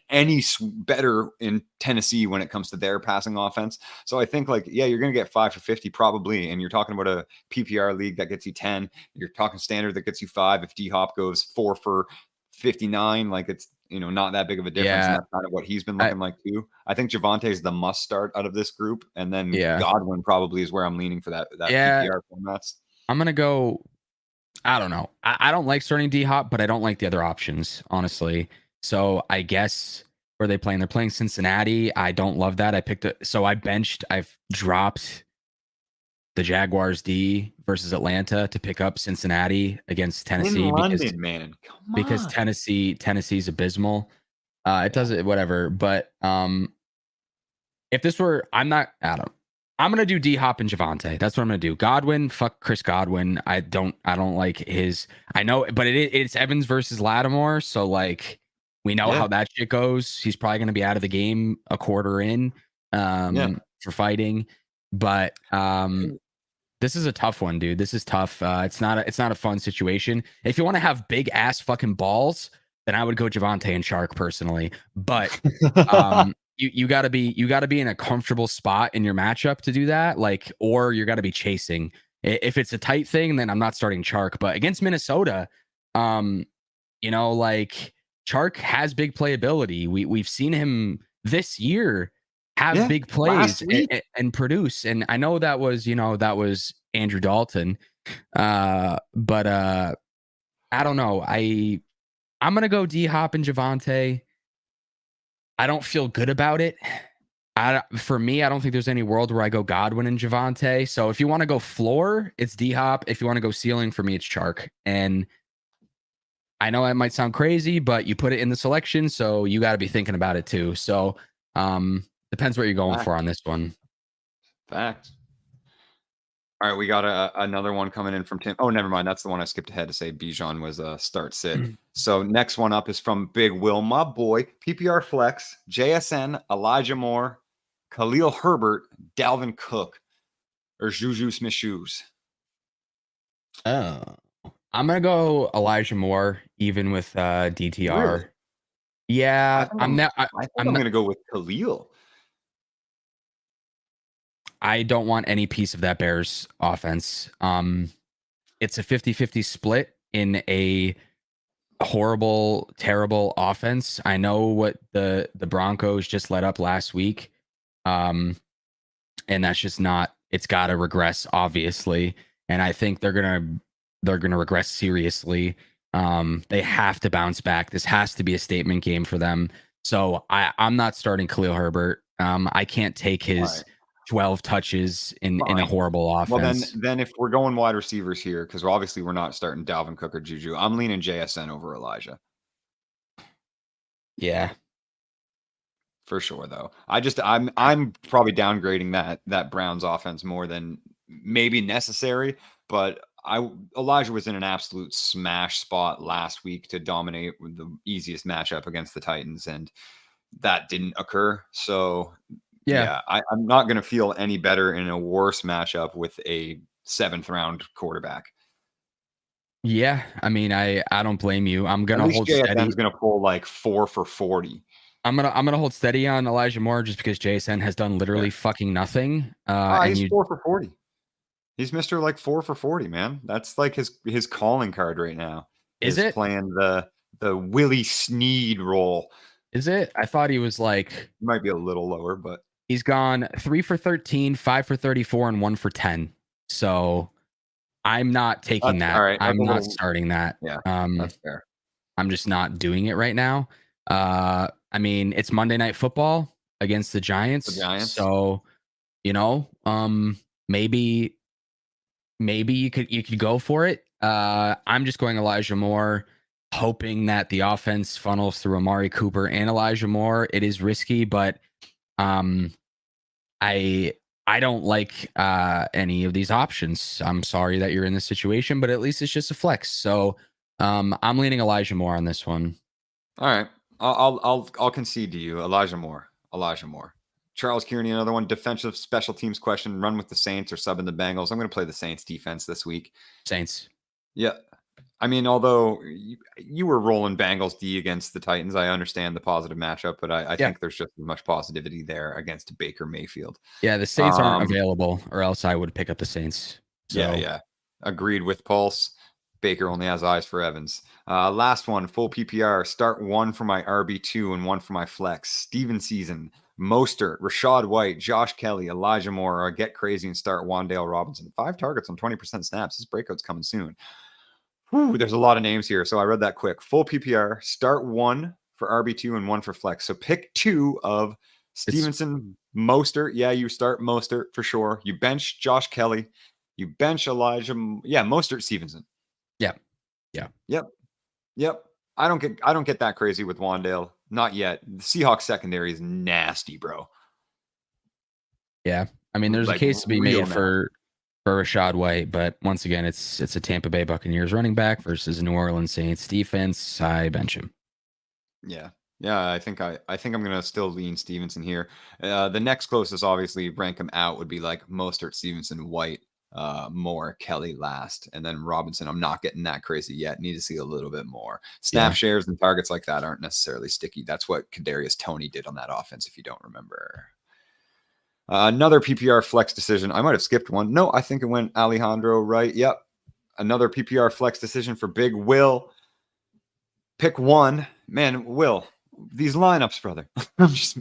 Speaker 2: any better in Tennessee when it comes to their passing offense. So I think you're going to get 5 for 50 probably. And you're talking about a PPR league that gets you 10. You're talking standard that gets you 5. If D-Hop goes 4 for 59, like it's, not that big of a difference. And that's kind of what he's been looking like too. I think Javonte is the must start out of this group. And then Godwin probably is where I'm leaning for that PPR formats.
Speaker 3: I'm going to go. I don't know. I don't like starting D-Hop, but I don't like the other options, honestly. So I guess where they playing? They're playing Cincinnati. I don't love that. I've dropped the Jaguars D versus Atlanta to pick up Cincinnati against Tennessee
Speaker 2: in London, man. Come on.
Speaker 3: Because Tennessee's abysmal. It does it, whatever. But if this were, I'm going to do D-Hop and Javonte. That's what I'm going to do. Godwin, fuck Chris Godwin. I don't like his. I know, but it's Evans versus Lattimore. So we know how that shit goes. He's probably going to be out of the game a quarter in for fighting. But this is a tough one, dude. This is tough. It's not a fun situation. If you want to have big ass fucking balls, then I would go Javonte and Chark personally. But You gotta be in a comfortable spot in your matchup to do that, or you gotta be chasing. If it's a tight thing, then I'm not starting Chark. But against Minnesota, Like Chark has big playability. We've seen him this year have big plays
Speaker 2: last week.
Speaker 3: and produce. And I know that was Andrew Dalton. But I don't know. I'm gonna go D Hop and Javonte. I don't feel good about it. For me, I don't think there's any world where I go Godwin and Javonte. So if you want to go floor, it's D Hop. If you want to go ceiling, for me, it's Chark. And I know that might sound crazy, but you put it in the selection, so you got to be thinking about it too. So depends what you're going for on this one.
Speaker 2: Fact. All right, we got another one coming in from Tim. Oh, never mind. That's the one I skipped ahead to say Bijan was a start sit. So next one up is from Big Will, my boy, PPR Flex, JSN, Elijah Moore, Khalil Herbert, Dalvin Cook, or Juju Smith-Schuster.
Speaker 3: Oh, I'm gonna go Elijah Moore, even with DTR.
Speaker 2: Really?
Speaker 3: Yeah,
Speaker 2: I'm gonna go with Khalil.
Speaker 3: I don't want any piece of that Bears offense. It's a 50-50 split in a horrible, terrible offense. I know what the Broncos just let up last week. And that's just not, it's got to regress, obviously. And I think they're going to regress seriously. They have to bounce back. This has to be a statement game for them. So I'm not starting Khalil Herbert. I can't take his 12 touches in a horrible offense.
Speaker 2: Well, then if we're going wide receivers here, because obviously we're not starting Dalvin Cook or Juju, I'm leaning JSN over Elijah.
Speaker 3: Yeah.
Speaker 2: For sure, though. I'm probably downgrading that Browns offense more than maybe necessary, but Elijah was in an absolute smash spot last week to dominate with the easiest matchup against the Titans, and that didn't occur. So yeah, I'm not going to feel any better in a worse matchup with a 7th round quarterback.
Speaker 3: Yeah, I mean, I don't blame you. I'm gonna hold steady.
Speaker 2: JSN's gonna pull like 4 for 40.
Speaker 3: I'm gonna hold steady on Elijah Moore just because JSN has done literally fucking nothing.
Speaker 2: He's 4 for 40. He's Mr. like 4 for 40, man. That's like his calling card right now.
Speaker 3: Is it
Speaker 2: playing the Willie Snead role?
Speaker 3: Is it? I thought he was like,
Speaker 2: he might be a little lower, but
Speaker 3: he's gone 3 for 13, 5 for 34, and 1 for 10. So I'm not taking that.
Speaker 2: All right.
Speaker 3: I'm not starting that.
Speaker 2: Yeah, that's fair.
Speaker 3: I'm just not doing it right now. I mean, it's Monday Night Football against the Giants. So, maybe you could go for it. I'm just going Elijah Moore, hoping that the offense funnels through Amari Cooper and Elijah Moore. It is risky, but I don't like any of these options. I'm sorry that you're in this situation, but at least it's just a flex. So I'm leaning Elijah Moore on this one.
Speaker 2: All right. I'll concede to you. Elijah Moore. Charles Kearney, another one. Defensive special teams question. Run with the Saints or sub in the Bengals. I'm going to play the Saints defense this week.
Speaker 3: Saints.
Speaker 2: Yeah. I mean, although you were rolling Bengals D against the Titans, I understand the positive matchup, but I think there's just as much positivity there against Baker Mayfield.
Speaker 3: Yeah, the Saints aren't available, or else I would pick up the Saints. So.
Speaker 2: Yeah. Agreed with Pulse. Baker only has eyes for Evans. Last one, full PPR. Start 1 for my RB2 and 1 for my flex. Steven Season, Mostert, Rashad White, Josh Kelly, Elijah Moore, or get crazy and start Wan'Dale Robinson. 5 targets on 20% snaps. This breakout's coming soon. Whew, there's a lot of names here, so I read that quick. Full PPR. Start 1 for RB2 and 1 for flex. So pick 2 of Stevenson, Mostert. Yeah, you start Mostert for sure. You bench Josh Kelly. You bench Elijah. Yeah, Mostert, Stevenson. Yep. I don't get that crazy with Wan'Dale. Not yet. The Seahawks secondary is nasty, bro.
Speaker 3: Yeah. I mean, there's a case to be made for Rashad White, but once again, it's a Tampa Bay Buccaneers running back versus a New Orleans Saints defense. I bench him.
Speaker 2: Yeah. I think I'm gonna still lean Stevenson here. The next closest, obviously, rank him out would be like Mostert, Stevenson, White, Moore, Kelly last, and then Robinson. I'm not getting that crazy yet. Need to see a little bit more. Snap shares and targets like that aren't necessarily sticky. That's what Kadarius Toney did on that offense, if you don't remember. Another PPR flex decision. I might have skipped one. No, I think it went Alejandro right. Yep. Another PPR flex decision for Big Will. Pick one. Man, Will, these lineups, brother. I'm just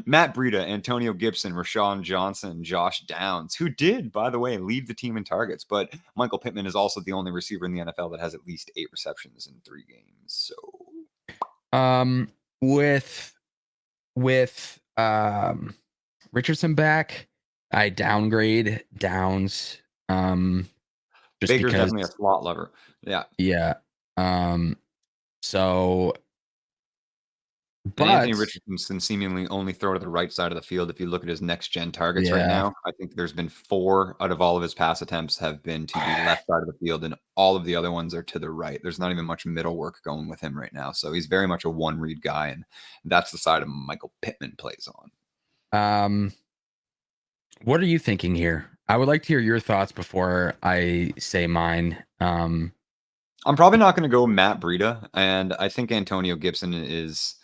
Speaker 2: Matt Breida, Antonio Gibson, Rashawn Johnson, Josh Downs, who did, by the way, lead the team in targets. But Michael Pittman is also the only receiver in the NFL that has at least 8 receptions in 3 games. So
Speaker 3: with Richardson back, I downgrade Downs. Just
Speaker 2: Baker's
Speaker 3: because,
Speaker 2: definitely a slot lover. Yeah.
Speaker 3: yeah. So,
Speaker 2: And Anthony
Speaker 3: but
Speaker 2: Richardson can seemingly only throw to the right side of the field. If you look at his next gen targets right
Speaker 3: yeah,
Speaker 2: now, I think there's been 4 out of all of his pass attempts have been to the left side of the field, and all of the other ones are to the right. There's not even much middle work going with him right now. So he's very much a one read guy, and that's the side of Michael Pittman plays on.
Speaker 3: What are you thinking here? I would like to hear your thoughts before I say mine.
Speaker 2: I'm probably not going to go Matt Breida, and I think Antonio Gibson is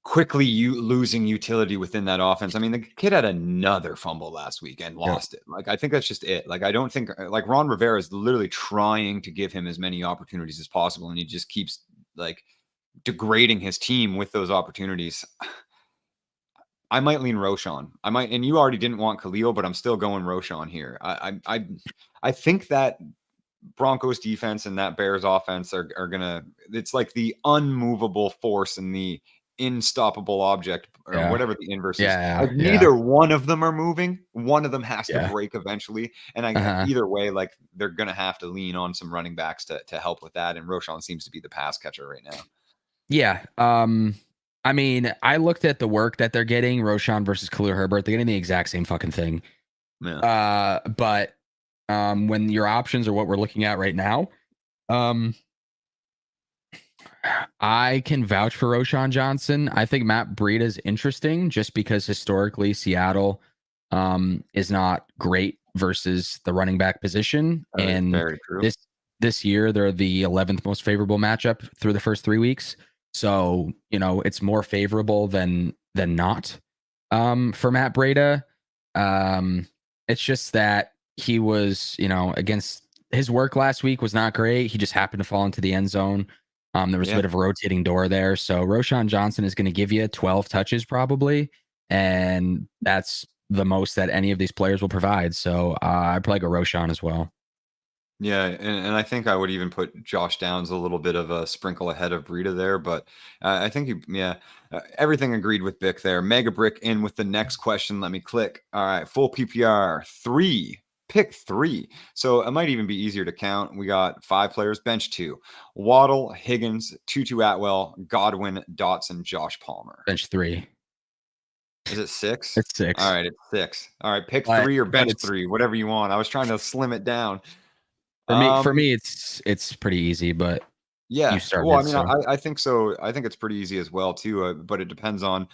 Speaker 2: quickly losing utility within that offense. I mean, the kid had another fumble last week and lost it. Like, I think that's just it. Like, I don't think like Ron Rivera is literally trying to give him as many opportunities as possible, and he just keeps like degrading his team with those opportunities. I might lean Roshan. I might, and you already didn't want Khalil, but I'm still going Roshan here. I think that Broncos defense and that Bears offense are gonna. It's like the unmovable force and the unstoppable object, or whatever the inverse is. Like neither one of them are moving. One of them has to break eventually, and either way, like they're gonna have to lean on some running backs to help with that. And Roshan seems to be the pass catcher right now.
Speaker 3: Yeah. I mean, I looked at the work that they're getting, Roshan versus Khalil Herbert. They're getting the exact same fucking thing.
Speaker 2: Yeah.
Speaker 3: But when your options are what we're looking at right now, I can vouch for Roshan Johnson. I think Matt Breida is interesting just because historically Seattle is not great versus the running back position. And
Speaker 2: very true.
Speaker 3: This year, they're the 11th most favorable matchup through the first 3 weeks. So, it's more favorable than not for Matt Breida. It's just that he was, against his work last week was not great. He just happened to fall into the end zone. There was a bit of a rotating door there. So Roshan Johnson is going to give you 12 touches probably. And that's the most that any of these players will provide. So I'd probably go Roshan as well.
Speaker 2: Yeah, and I think I would even put Josh Downs a little bit of a sprinkle ahead of Breida there, but I think everything agreed with Bick there. Mega Brick in with the next question. Let me click. All right, full PPR 3. Pick 3. So it might even be easier to count. We got 5 players, bench 2. Waddle, Higgins, Tutu Atwell, Godwin, Dotson, Josh Palmer.
Speaker 3: Bench 3.
Speaker 2: Is it 6?
Speaker 3: It's 6.
Speaker 2: All right, it's 6. All right, pick 3 or bench 3, whatever you want. I was trying to slim it down.
Speaker 3: For me, it's pretty easy, but
Speaker 2: yeah.
Speaker 3: you started,
Speaker 2: well, I mean, I think so. I think it's pretty easy as well too. But it depends on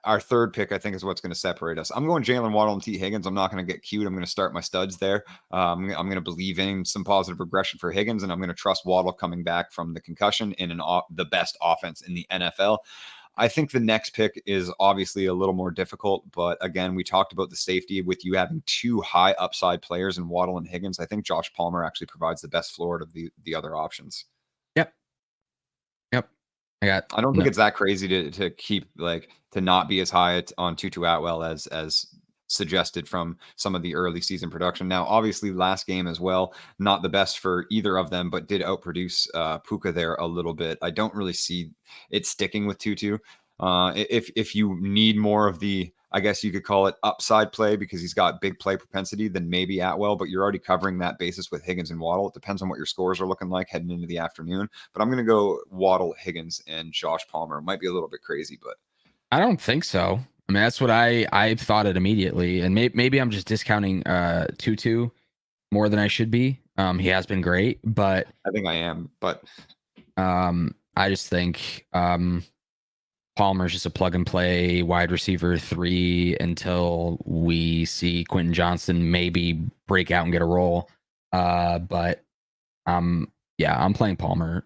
Speaker 2: our third pick. I think is what's going to separate us. I'm going Jalen Waddle and T Higgins. I'm not going to get cute. I'm going to start my studs there. I'm going to believe in some positive regression for Higgins, and I'm going to trust Waddle coming back from the concussion in the best offense in the NFL. I think the next pick is obviously a little more difficult, but again, we talked about the safety with you having 2 high upside players in Waddle and Higgins. I think Josh Palmer actually provides the best floor of the other options.
Speaker 3: Yep.
Speaker 2: I don't think it's that crazy to keep to not be as high on Tutu Atwell as suggested from some of the early season production. Now, obviously, last game as well, not the best for either of them, but did outproduce Puka there a little bit. I don't really see it sticking with Tutu. If you need more of the, I guess you could call it upside play because he's got big play propensity, then maybe Atwell, but you're already covering that basis with Higgins and Waddle. It depends on what your scores are looking like heading into the afternoon, but I'm going to go Waddle, Higgins, and Josh Palmer. Might be a little bit crazy, but
Speaker 3: I don't think so. I mean, that's what I thought it immediately, and maybe I'm just discounting Tutu more than I should be. He has been great, but
Speaker 2: I think I am. But
Speaker 3: I just think Palmer's just a plug and play wide receiver 3 until we see Quentin Johnson maybe break out and get a role. But I'm playing Palmer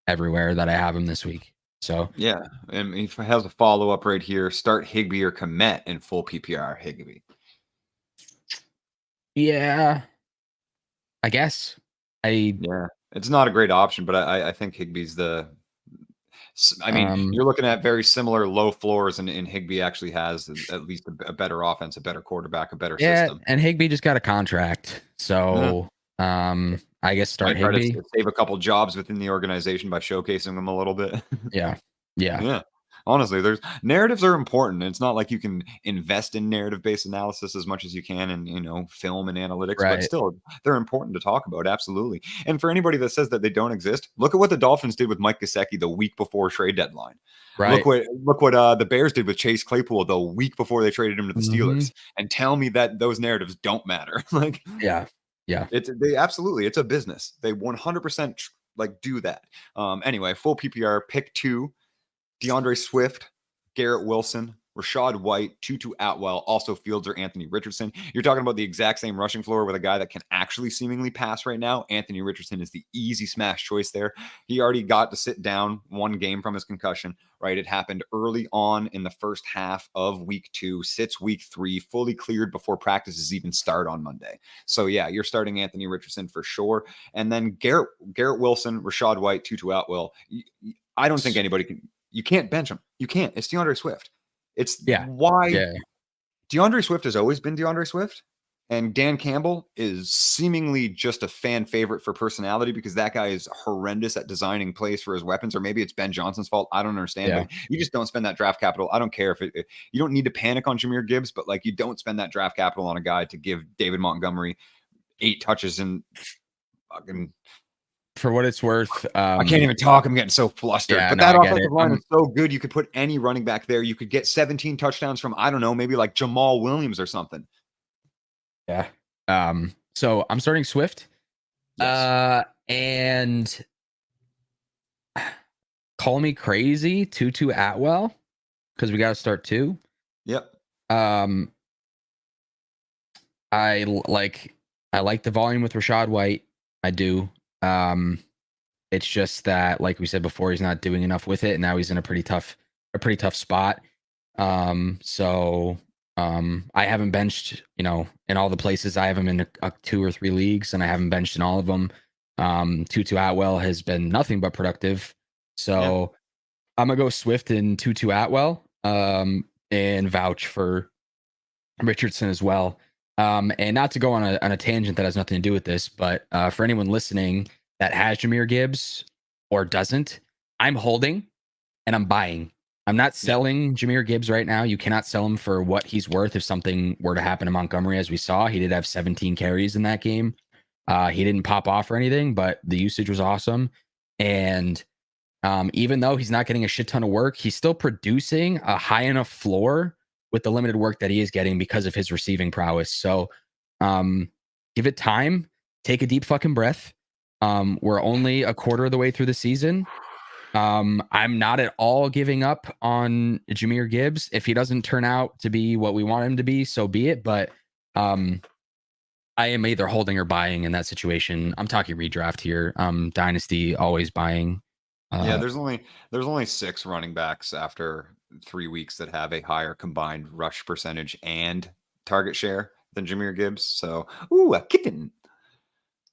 Speaker 3: everywhere that I have him this week. So
Speaker 2: yeah, and he has a follow up right here. Start Higbee or Komet in full PPR. Higbee.
Speaker 3: Yeah, I guess.
Speaker 2: Yeah, It's not a great option, but I think Higbee's the. I mean, you're looking at very similar low floors, and Higbee actually has at least a better offense, a better quarterback, a better system.
Speaker 3: And Higbee just got a contract, so I guess start
Speaker 2: Might try
Speaker 3: Higbee.
Speaker 2: to save a couple jobs within the organization by showcasing them a little bit.
Speaker 3: Yeah.
Speaker 2: Honestly, narratives are important. It's not like you can invest in narrative-based analysis as much as you can in film and analytics,
Speaker 3: Right.
Speaker 2: but still they're important to talk about. Absolutely. And for anybody that says that they don't exist, look at what the Dolphins did with Mike Gesicki the week before trade deadline.
Speaker 3: Right.
Speaker 2: Look what the Bears did with Chase Claypool the week before they traded him to the Steelers, and tell me that those narratives don't matter.
Speaker 3: Yeah.
Speaker 2: It's a business. They 100% do that. Anyway, full PPR pick 2. DeAndre Swift, Garrett Wilson, Rachaad White, Tutu Atwell, also Fields or Anthony Richardson. You're talking about the exact same rushing floor with a guy that can actually seemingly pass right now. Anthony Richardson is the easy smash choice there. He already got to sit down one game from his concussion, right? It happened early on in the first half of week 2, sits week 3, fully cleared before practices even start on Monday. So yeah, you're starting Anthony Richardson for sure. And then Garrett Wilson, Rachaad White, Tutu Atwell. I don't think anybody can. You can't bench him. You can't. It's DeAndre Swift. It's why DeAndre Swift has always been DeAndre Swift. And Dan Campbell is seemingly just a fan favorite for personality because that guy is horrendous at designing plays for his weapons. Or maybe it's Ben Johnson's fault. I don't understand. But you just don't spend that draft capital. I don't care if you don't need to panic on Jahmyr Gibbs, but you don't spend that draft capital on a guy to give David Montgomery 8 touches and fucking.
Speaker 3: For what it's worth,
Speaker 2: I can't even talk. I'm getting so flustered. But that offensive line is so good. You could put any running back there. You could get 17 touchdowns from, I don't know, maybe Jamal Williams or something.
Speaker 3: Yeah. So I'm starting Swift. Yes. And call me crazy, Tutu Atwell, because we got to start 2.
Speaker 2: Yep.
Speaker 3: I like the volume with Rachaad White. I do. It's just that, like we said before, he's not doing enough with it, and now he's in a pretty tough spot. So I haven't benched, in all the places. I have him in 2 or 3 leagues, and I haven't benched in all of them. Tutu Atwell has been nothing but productive. So I'm gonna go Swift and Tutu Atwell, and vouch for Richardson as well. And not to go on a tangent that has nothing to do with this, but for anyone listening that has Jahmyr Gibbs or doesn't, I'm holding and I'm buying. I'm not selling Jahmyr Gibbs right now. You cannot sell him for what he's worth if something were to happen to Montgomery, as we saw. He did have 17 carries in that game. He didn't pop off or anything, but the usage was awesome. And even though he's not getting a shit ton of work, he's still producing a high enough floor with the limited work that he is getting because of his receiving prowess. So give it time. Take a deep fucking breath. We're only a quarter of the way through the season. I'm not at all giving up on Jahmyr Gibbs. If he doesn't turn out to be what we want him to be, so be it. But I am either holding or buying in that situation. I'm talking redraft here. Dynasty, always buying.
Speaker 2: There's only 6 running backs after 3 weeks that have a higher combined rush percentage and target share than Jahmyr Gibbs. So, a kitten.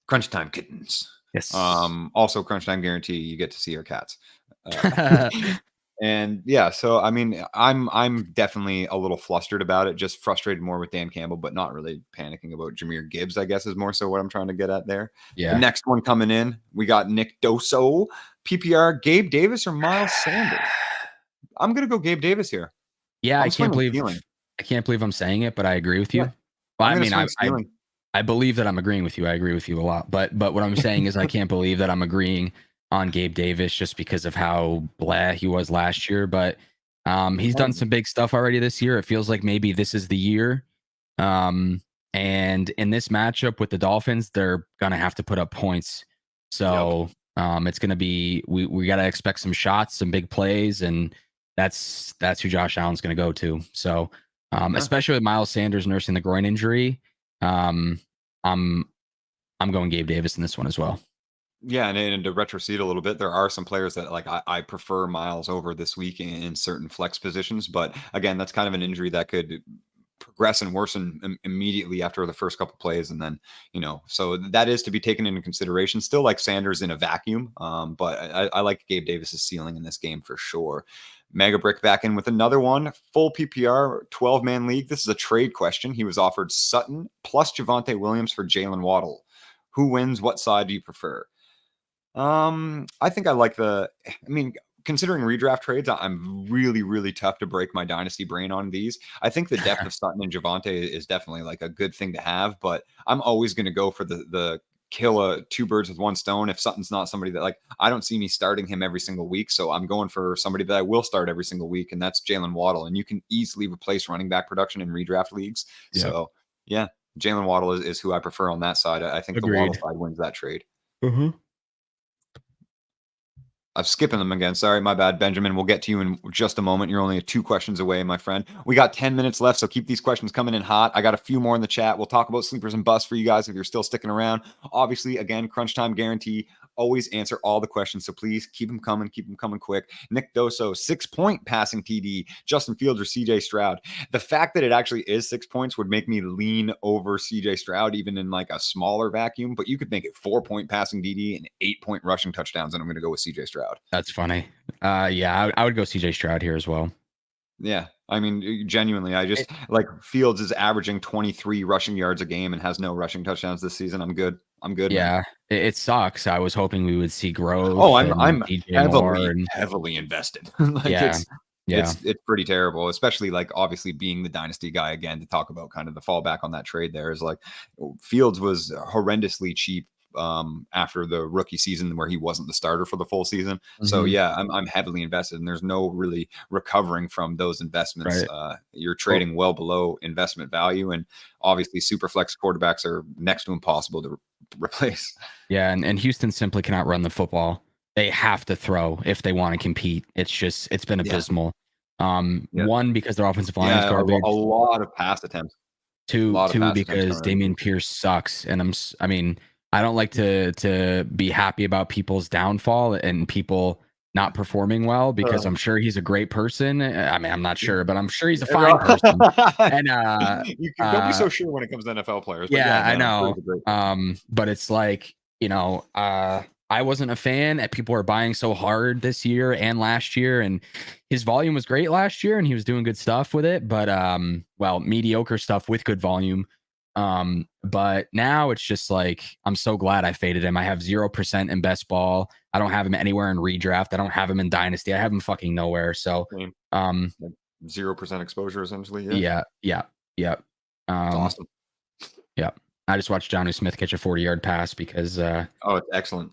Speaker 2: Crunch time kittens.
Speaker 3: Yes.
Speaker 2: Also crunch time guarantee. You get to see our cats. And so I mean, I'm definitely a little flustered about it. Just frustrated more with Dan Campbell, but not really panicking about Jahmyr Gibbs, I guess, is more so what I'm trying to get at there.
Speaker 3: Yeah.
Speaker 2: The next one coming in, we got Nick Doso, PPR, Gabe Davis or Miles Sanders. I'm gonna go Gabe Davis here.
Speaker 3: Yeah, I can't believe I'm saying it, but I agree with you.
Speaker 2: Yeah.
Speaker 3: Well, I mean, I believe that I'm agreeing with you. I agree with you a lot. But what I'm saying is I can't believe that I'm agreeing on Gabe Davis just because of how blah he was last year. But he's done some big stuff already this year. It feels like maybe this is the year. And in this matchup with the Dolphins, they're gonna have to put up points. So it's gonna be we gotta expect some shots, some big plays, and that's who Josh Allen's gonna go to. So especially with Miles Sanders nursing the groin injury. I'm going Gabe Davis in this one as well.
Speaker 2: Yeah, and to retrocede a little bit, there are some players that I prefer Miles over this week in certain flex positions, but again, that's kind of an injury that could progress and worsen immediately after the first couple plays. And then, so that is to be taken into consideration. Still like Sanders in a vacuum, but I like Gabe Davis's ceiling in this game for sure. Mega Brick back in with another one. Full PPR, 12-man league. This is a trade question. He was offered Sutton plus Javonte Williams for Jalen Waddle. Who wins? What side do you prefer? I think I like considering redraft trades, I'm really, really tough to break my dynasty brain on these. I think the depth of Sutton and Javonte is definitely like a good thing to have, but I'm always going to go for the kill two birds with one stone. If Sutton's not somebody that I don't see me starting him every single week. So I'm going for somebody that I will start every single week. And that's Jalen Waddle. And you can easily replace running back production in redraft leagues. Yeah. So yeah, Jalen Waddle is who I prefer on that side. I think
Speaker 3: Agreed.
Speaker 2: The Waddle side wins that trade.
Speaker 3: Mm-hmm.
Speaker 2: I'm skipping them again. Sorry, my bad, Benjamin. We'll get to you in just a moment. You're only 2 questions away, my friend. We got 10 minutes left, so keep these questions coming in hot. I got a few more in the chat. We'll talk about sleepers and busts for you guys if you're still sticking around. Obviously, again, crunch time guarantee. Always answer all the questions, so please keep them coming quick. Nick Doso, 6-point passing TD. Justin Fields or CJ Stroud. The fact that it actually is 6 points would make me lean over CJ Stroud, even in like a smaller vacuum, but you could make it 4-point passing TD and 8-point rushing touchdowns, and I'm going to go with CJ Stroud.
Speaker 3: That's funny. Yeah, I would go CJ Stroud here as well.
Speaker 2: Yeah, I mean, genuinely, like Fields is averaging 23 rushing yards a game and has no rushing touchdowns this season. I'm good.
Speaker 3: Yeah, it sucks. I was hoping we would see growth.
Speaker 2: Oh, I'm heavily invested. It's pretty terrible, especially like obviously being the dynasty guy again to talk about kind of the fallback on that trade. There is like Fields was horrendously cheap after the rookie season where he wasn't the starter for the full season. Mm-hmm. So yeah, I'm heavily invested, and there's no really recovering from those investments. Right. You're trading well below investment value, and obviously super flex quarterbacks are next to impossible to replace.
Speaker 3: Yeah, and Houston simply cannot run the football. They have to throw if they want to compete. It's been abysmal. One, because their offensive line is garbage.
Speaker 2: A lot of pass attempts.
Speaker 3: Two, because Dameon Pierce sucks, and I don't like to be happy about people's downfall and people not performing well, because I'm sure he's a great person. I mean, I'm not sure, but I'm sure he's a fine person. And
Speaker 2: don't be so sure when it comes to NFL players.
Speaker 3: But I know. But it's like, I wasn't a fan. People are buying so hard this year and last year, and his volume was great last year, and he was doing good stuff with it. But mediocre stuff with good volume. But now it's just like, I'm so glad I faded him. I have 0% in best ball. I don't have him anywhere in redraft. I don't have him in dynasty. I have him fucking nowhere. So,
Speaker 2: 0% exposure essentially.
Speaker 3: Yeah.
Speaker 2: Awesome.
Speaker 3: Yeah. I just watched Jonnu Smith catch a 40-yard pass because,
Speaker 2: it's excellent.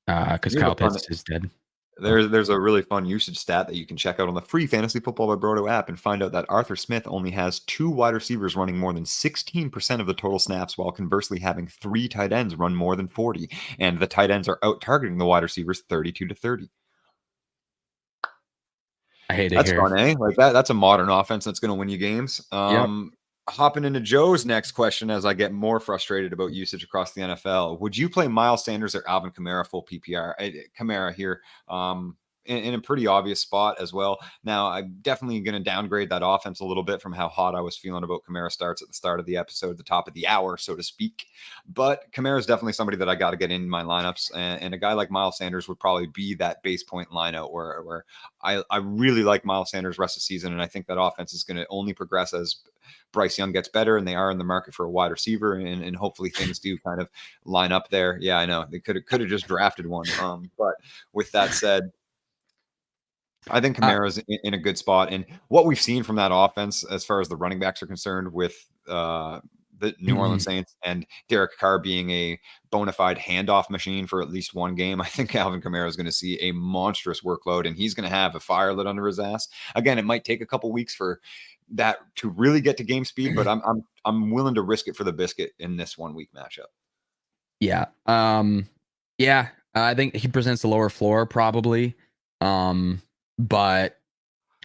Speaker 3: Because Kyle Pitts is dead.
Speaker 2: There's a really fun usage stat that you can check out on the free Fantasy Football by Brodo app and find out that Arthur Smith only has 2 wide receivers running more than 16% of the total snaps, while conversely having 3 tight ends run more than 40. And the tight ends are out targeting the wide receivers 32-30.
Speaker 3: I hate it.
Speaker 2: That's fun, eh? Like that's a modern offense that's going to win you games. Hopping into Joe's next question as I get more frustrated about usage across the NFL. Would you play Miles Sanders or Alvin Kamara full PPR? Kamara here in a pretty obvious spot as well. Now, I'm definitely going to downgrade that offense a little bit from how hot I was feeling about Kamara starts at the start of the episode, at the top of the hour, so to speak. But Kamara is definitely somebody that I got to get in my lineups. And a guy like Miles Sanders would probably be that base point lineup where I really like Miles Sanders rest of the season. And I think that offense is going to only progress as Bryce Young gets better, and they are in the market for a wide receiver, and hopefully things do kind of line up there. Yeah, I know they could have just drafted one. But with that said, I think Kamara's in a good spot, and what we've seen from that offense as far as the running backs are concerned, with the New Orleans Saints and Derek Carr being a bona fide handoff machine for at least one game, I think Alvin Kamara is going to see a monstrous workload, and he's going to have a fire lit under his ass. Again, it might take a couple weeks for that to really get to game speed, but I'm willing to risk it for the biscuit in this 1 week matchup.
Speaker 3: Yeah. I think he presents a lower floor probably. But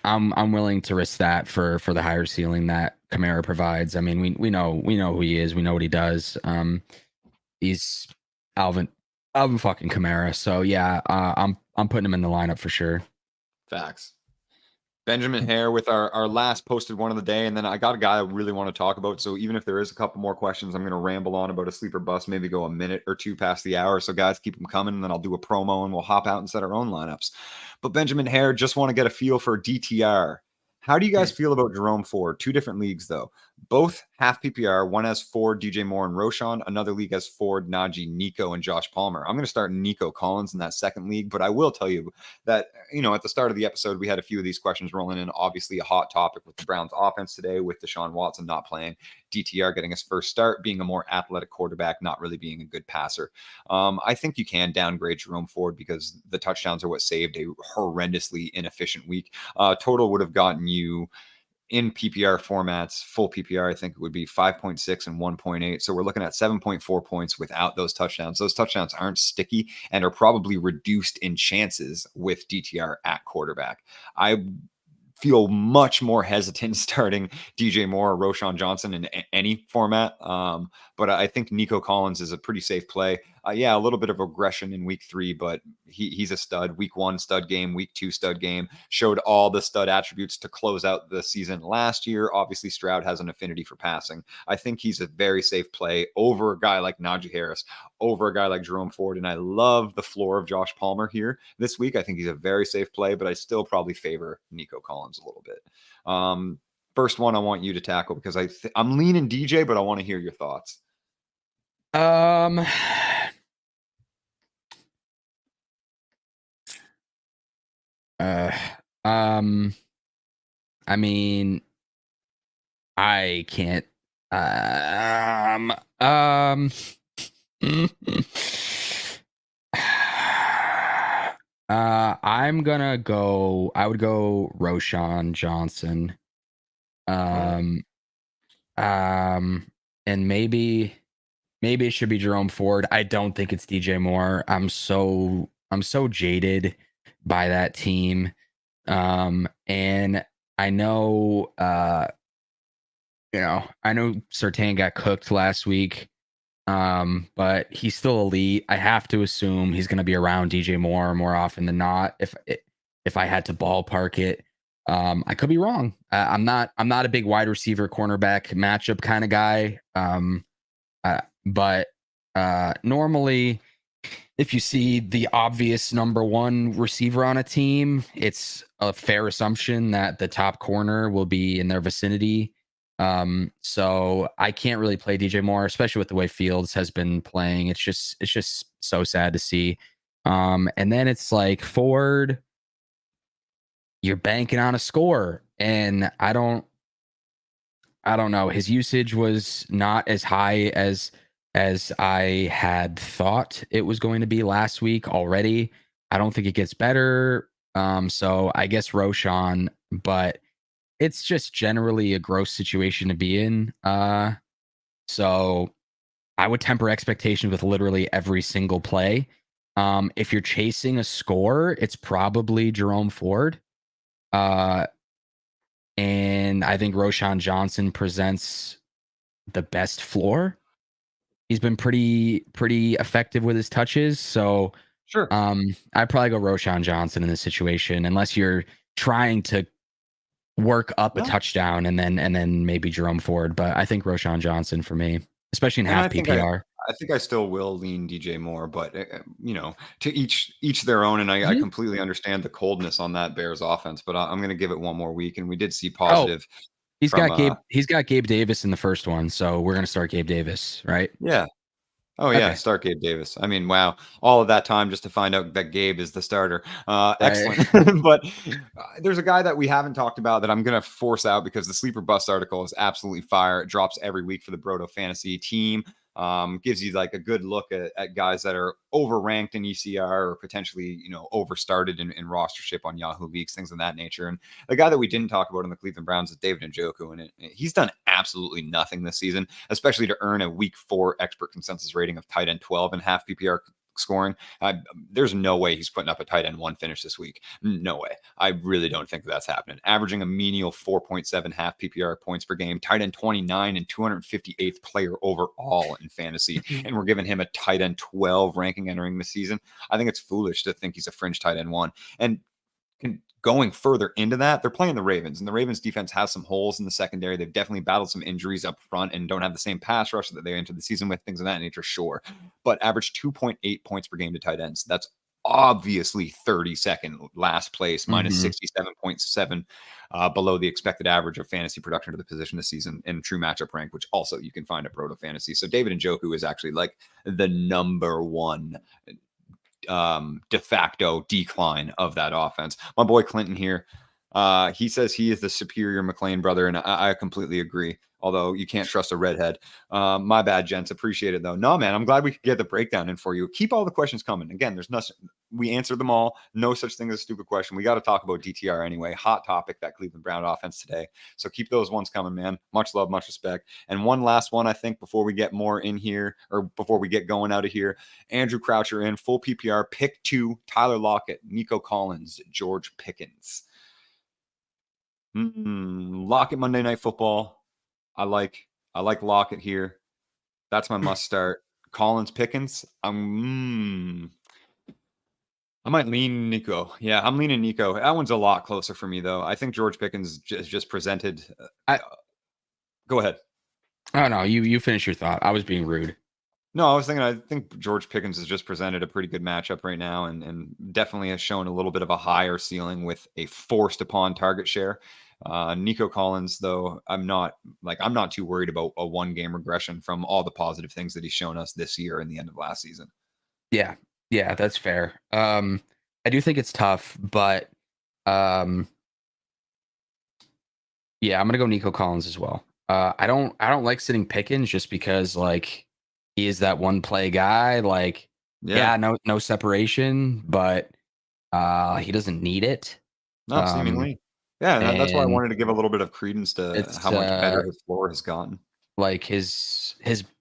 Speaker 3: I'm willing to risk that for the higher ceiling that Kamara provides. I mean, we know who he is. We know what he does. He's Alvin fucking Kamara. So yeah, I'm putting him in the lineup for sure.
Speaker 2: Facts. Benjamin Hare with our last posted one of the day. And then I got a guy I really want to talk about. So even if there is a couple more questions, I'm going to ramble on about a sleeper bust, maybe go a minute or two past the hour. So guys, keep them coming. And then I'll do a promo and we'll hop out and set our own lineups. But Benjamin Hare, just want to get a feel for DTR. How do you guys feel about Jerome Ford? Two different leagues, though. Both half PPR. One has Ford, DJ Moore, and Roshan. Another league has Ford, Najee, Nico, and Josh Palmer. I'm going to start Nico Collins in that second league, but I will tell you that, at the start of the episode, we had a few of these questions rolling in. Obviously, a hot topic with the Browns offense today, with Deshaun Watson not playing, DTR getting his first start, being a more athletic quarterback, not really being a good passer. I think you can downgrade Jerome Ford because the touchdowns are what saved a horrendously inefficient week. Total would have gotten you in PPR formats, full PPR, I think it would be 5.6 and 1.8. So we're looking at 7.4 points without those touchdowns. Those touchdowns aren't sticky and are probably reduced in chances with DTR at quarterback. I feel much more hesitant starting DJ Moore or Roshan Johnson in any format. But I think Nico Collins is a pretty safe play. A little bit of aggression in week 3, but he's a stud. Week 1 stud game, week 2 stud game, showed all the stud attributes to close out the season last year. Obviously, Stroud has an affinity for passing. I think he's a very safe play over a guy like Najee Harris, over a guy like Jerome Ford. And I love the floor of Josh Palmer here this week. I think he's a very safe play, but I still probably favor Nico Collins a little bit. First one I want you to tackle because I'm leaning DJ, but I want to hear your thoughts.
Speaker 3: I mean, I can't. I'm gonna go. I would go Roshan Johnson. And maybe it should be Jerome Ford. I don't think it's DJ Moore. I'm so jaded by that team. And I know, I know Surtain got cooked last week. But he's still elite. I have to assume he's going to be around DJ Moore more often than not. If I had to ballpark it, I could be wrong. I'm not a big wide receiver cornerback matchup kind of guy. But normally, if you see the obvious number one receiver on a team, it's a fair assumption that the top corner will be in their vicinity. So I can't really play DJ Moore, especially with the way Fields has been playing. It's just so sad to see. And then it's like Ford, you're banking on a score, and I don't know. His usage was not as high as I had thought it was going to be last week already. I don't think it gets better. So I guess Roshan, but it's just generally a gross situation to be in. So I would temper expectations with literally every single play. If you're chasing a score, it's probably Jerome Ford. And I think Roshan Johnson presents the best floor. He's been pretty effective with his touches. So
Speaker 2: sure.
Speaker 3: I'd probably go Roshan Johnson in this situation, unless you're trying to work up a touchdown and then maybe Jerome Ford. But I think Roshan Johnson for me, especially in half PPR.
Speaker 2: I think I still will lean DJ Moore, but to each their own. And I completely understand the coldness on that Bears offense, but I'm going to give it one more week. And we did see positive.
Speaker 3: He's got Gabe Davis in the first one, so we're going to start Gabe Davis, right?
Speaker 2: Yeah. Oh, yeah. Okay. Start Gabe Davis. I mean, wow. All of that time just to find out that Gabe is the starter. Excellent. But there's a guy that we haven't talked about that I'm going to force out because the Sleeper Bust article is absolutely fire. It drops every week for the Brodo Fantasy team. Gives you like a good look at guys that are overranked in ECR or potentially, overstarted in rostership on Yahoo Leagues, things of that nature. And the guy that we didn't talk about in the Cleveland Browns is David Njoku. And he's done absolutely nothing this season, especially to earn a week 4 expert consensus rating of tight end 12 and half PPR scoring. There's no way he's putting up a tight end 1 finish this week. No way. I really don't think that's happening. Averaging a menial 4.7 half PPR points per game, tight end 29 and 258th player overall in fantasy. And we're giving him a tight end 12 ranking entering the season. I think it's foolish to think he's a fringe tight end 1. And going further into that, they're playing the Ravens, and the Ravens defense has some holes in the secondary. They've definitely battled some injuries up front and don't have the same pass rush that they entered the season with, things of that nature, sure. But average 2.8 points per game to tight ends. That's obviously 32nd last place, minus 67.7 below the expected average of fantasy production to the position this season in true matchup rank, which also you can find at Proto Fantasy. So David Njoku is actually like the number one de facto decline of that offense. My boy Clinton here, he says he is the superior McLean brother, and I completely agree. Although you can't trust a redhead. My bad, gents. Appreciate it though. No, man, I'm glad we could get the breakdown in for you. Keep all the questions coming. Again, there's nothing. We answered them all. No such thing as a stupid question. We got to talk about DTR anyway. Hot topic, that Cleveland Brown offense today. So keep those ones coming, man. Much love, much respect. And one last one, I think, before we get more in here, or before we get going out of here. Andrew Croucher in full PPR. Pick 2, Tyler Lockett, Nico Collins, George Pickens. Lockett Monday Night Football. I like Lockett here. That's my must start. Collins, Pickens. I might lean Nico. Yeah, I'm leaning Nico. That one's a lot closer for me, though. I think George Pickens just presented. Go ahead.
Speaker 3: Oh, no, you finish your thought. I was being rude.
Speaker 2: No, I think George Pickens has just presented a pretty good matchup right now and definitely has shown a little bit of a higher ceiling with a forced upon target share. Nico Collins, though, I'm not too worried about a 1-game regression from all the positive things that he's shown us this year and the end of last season.
Speaker 3: Yeah, that's fair. I do think it's tough, but yeah, I'm gonna go Nico Collins as well. I don't like sitting Pickens just because like he is that one play guy. Like, no separation, but he doesn't need it.
Speaker 2: No, seemingly. Yeah, that's why I wanted to give a little bit of credence to how much better his floor has gotten.
Speaker 3: Like his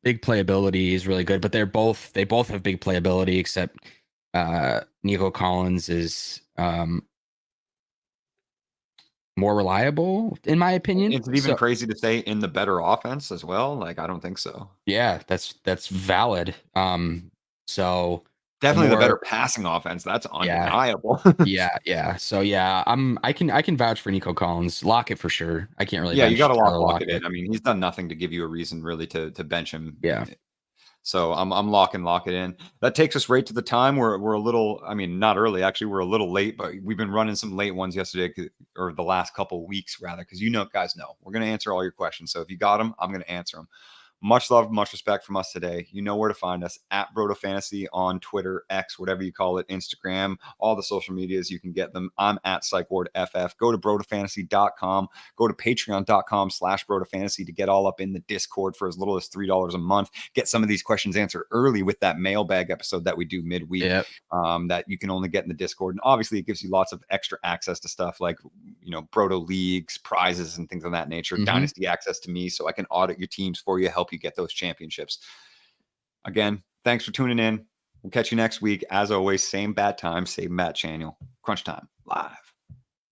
Speaker 3: big playability is really good, but they both have big playability, except Nico Collins is more reliable, in my opinion.
Speaker 2: Is it even crazy to say in the better offense as well? Like, I don't think so.
Speaker 3: Yeah, that's valid. So
Speaker 2: definitely the better passing offense. That's undeniable.
Speaker 3: Yeah. So yeah, I can vouch for Nico Collins. Lock it for sure. I can't really.
Speaker 2: Yeah, you got to lock it in. I mean, he's done nothing to give you a reason really to bench him.
Speaker 3: Yeah.
Speaker 2: So I'm lock it in. That takes us right to the time. We're a little, I mean, not early, actually, we're a little late, but we've been running some late ones yesterday, or the last couple of weeks rather, because guys know we're going to answer all your questions. So if you got them, I'm going to answer them. Much love, much respect from us today. You know where to find us at Broto Fantasy on Twitter, X, whatever you call it, Instagram, all the social medias. You can get them. I'm at PsychWardFF. Go to brotofantasy.com. Go to patreon.com/brotofantasy to get all up in the Discord for as little as $3 a month. Get some of these questions answered early with that mailbag episode that we do midweek that you can only get in the Discord. And obviously it gives you lots of extra access to stuff like, Broto leagues, prizes, and things of that nature. Dynasty access to me so I can audit your teams for you, help you get those championships. Again, thanks for tuning in. We'll catch you next week. As always, same bad time, same Matt channel. Crunch time live.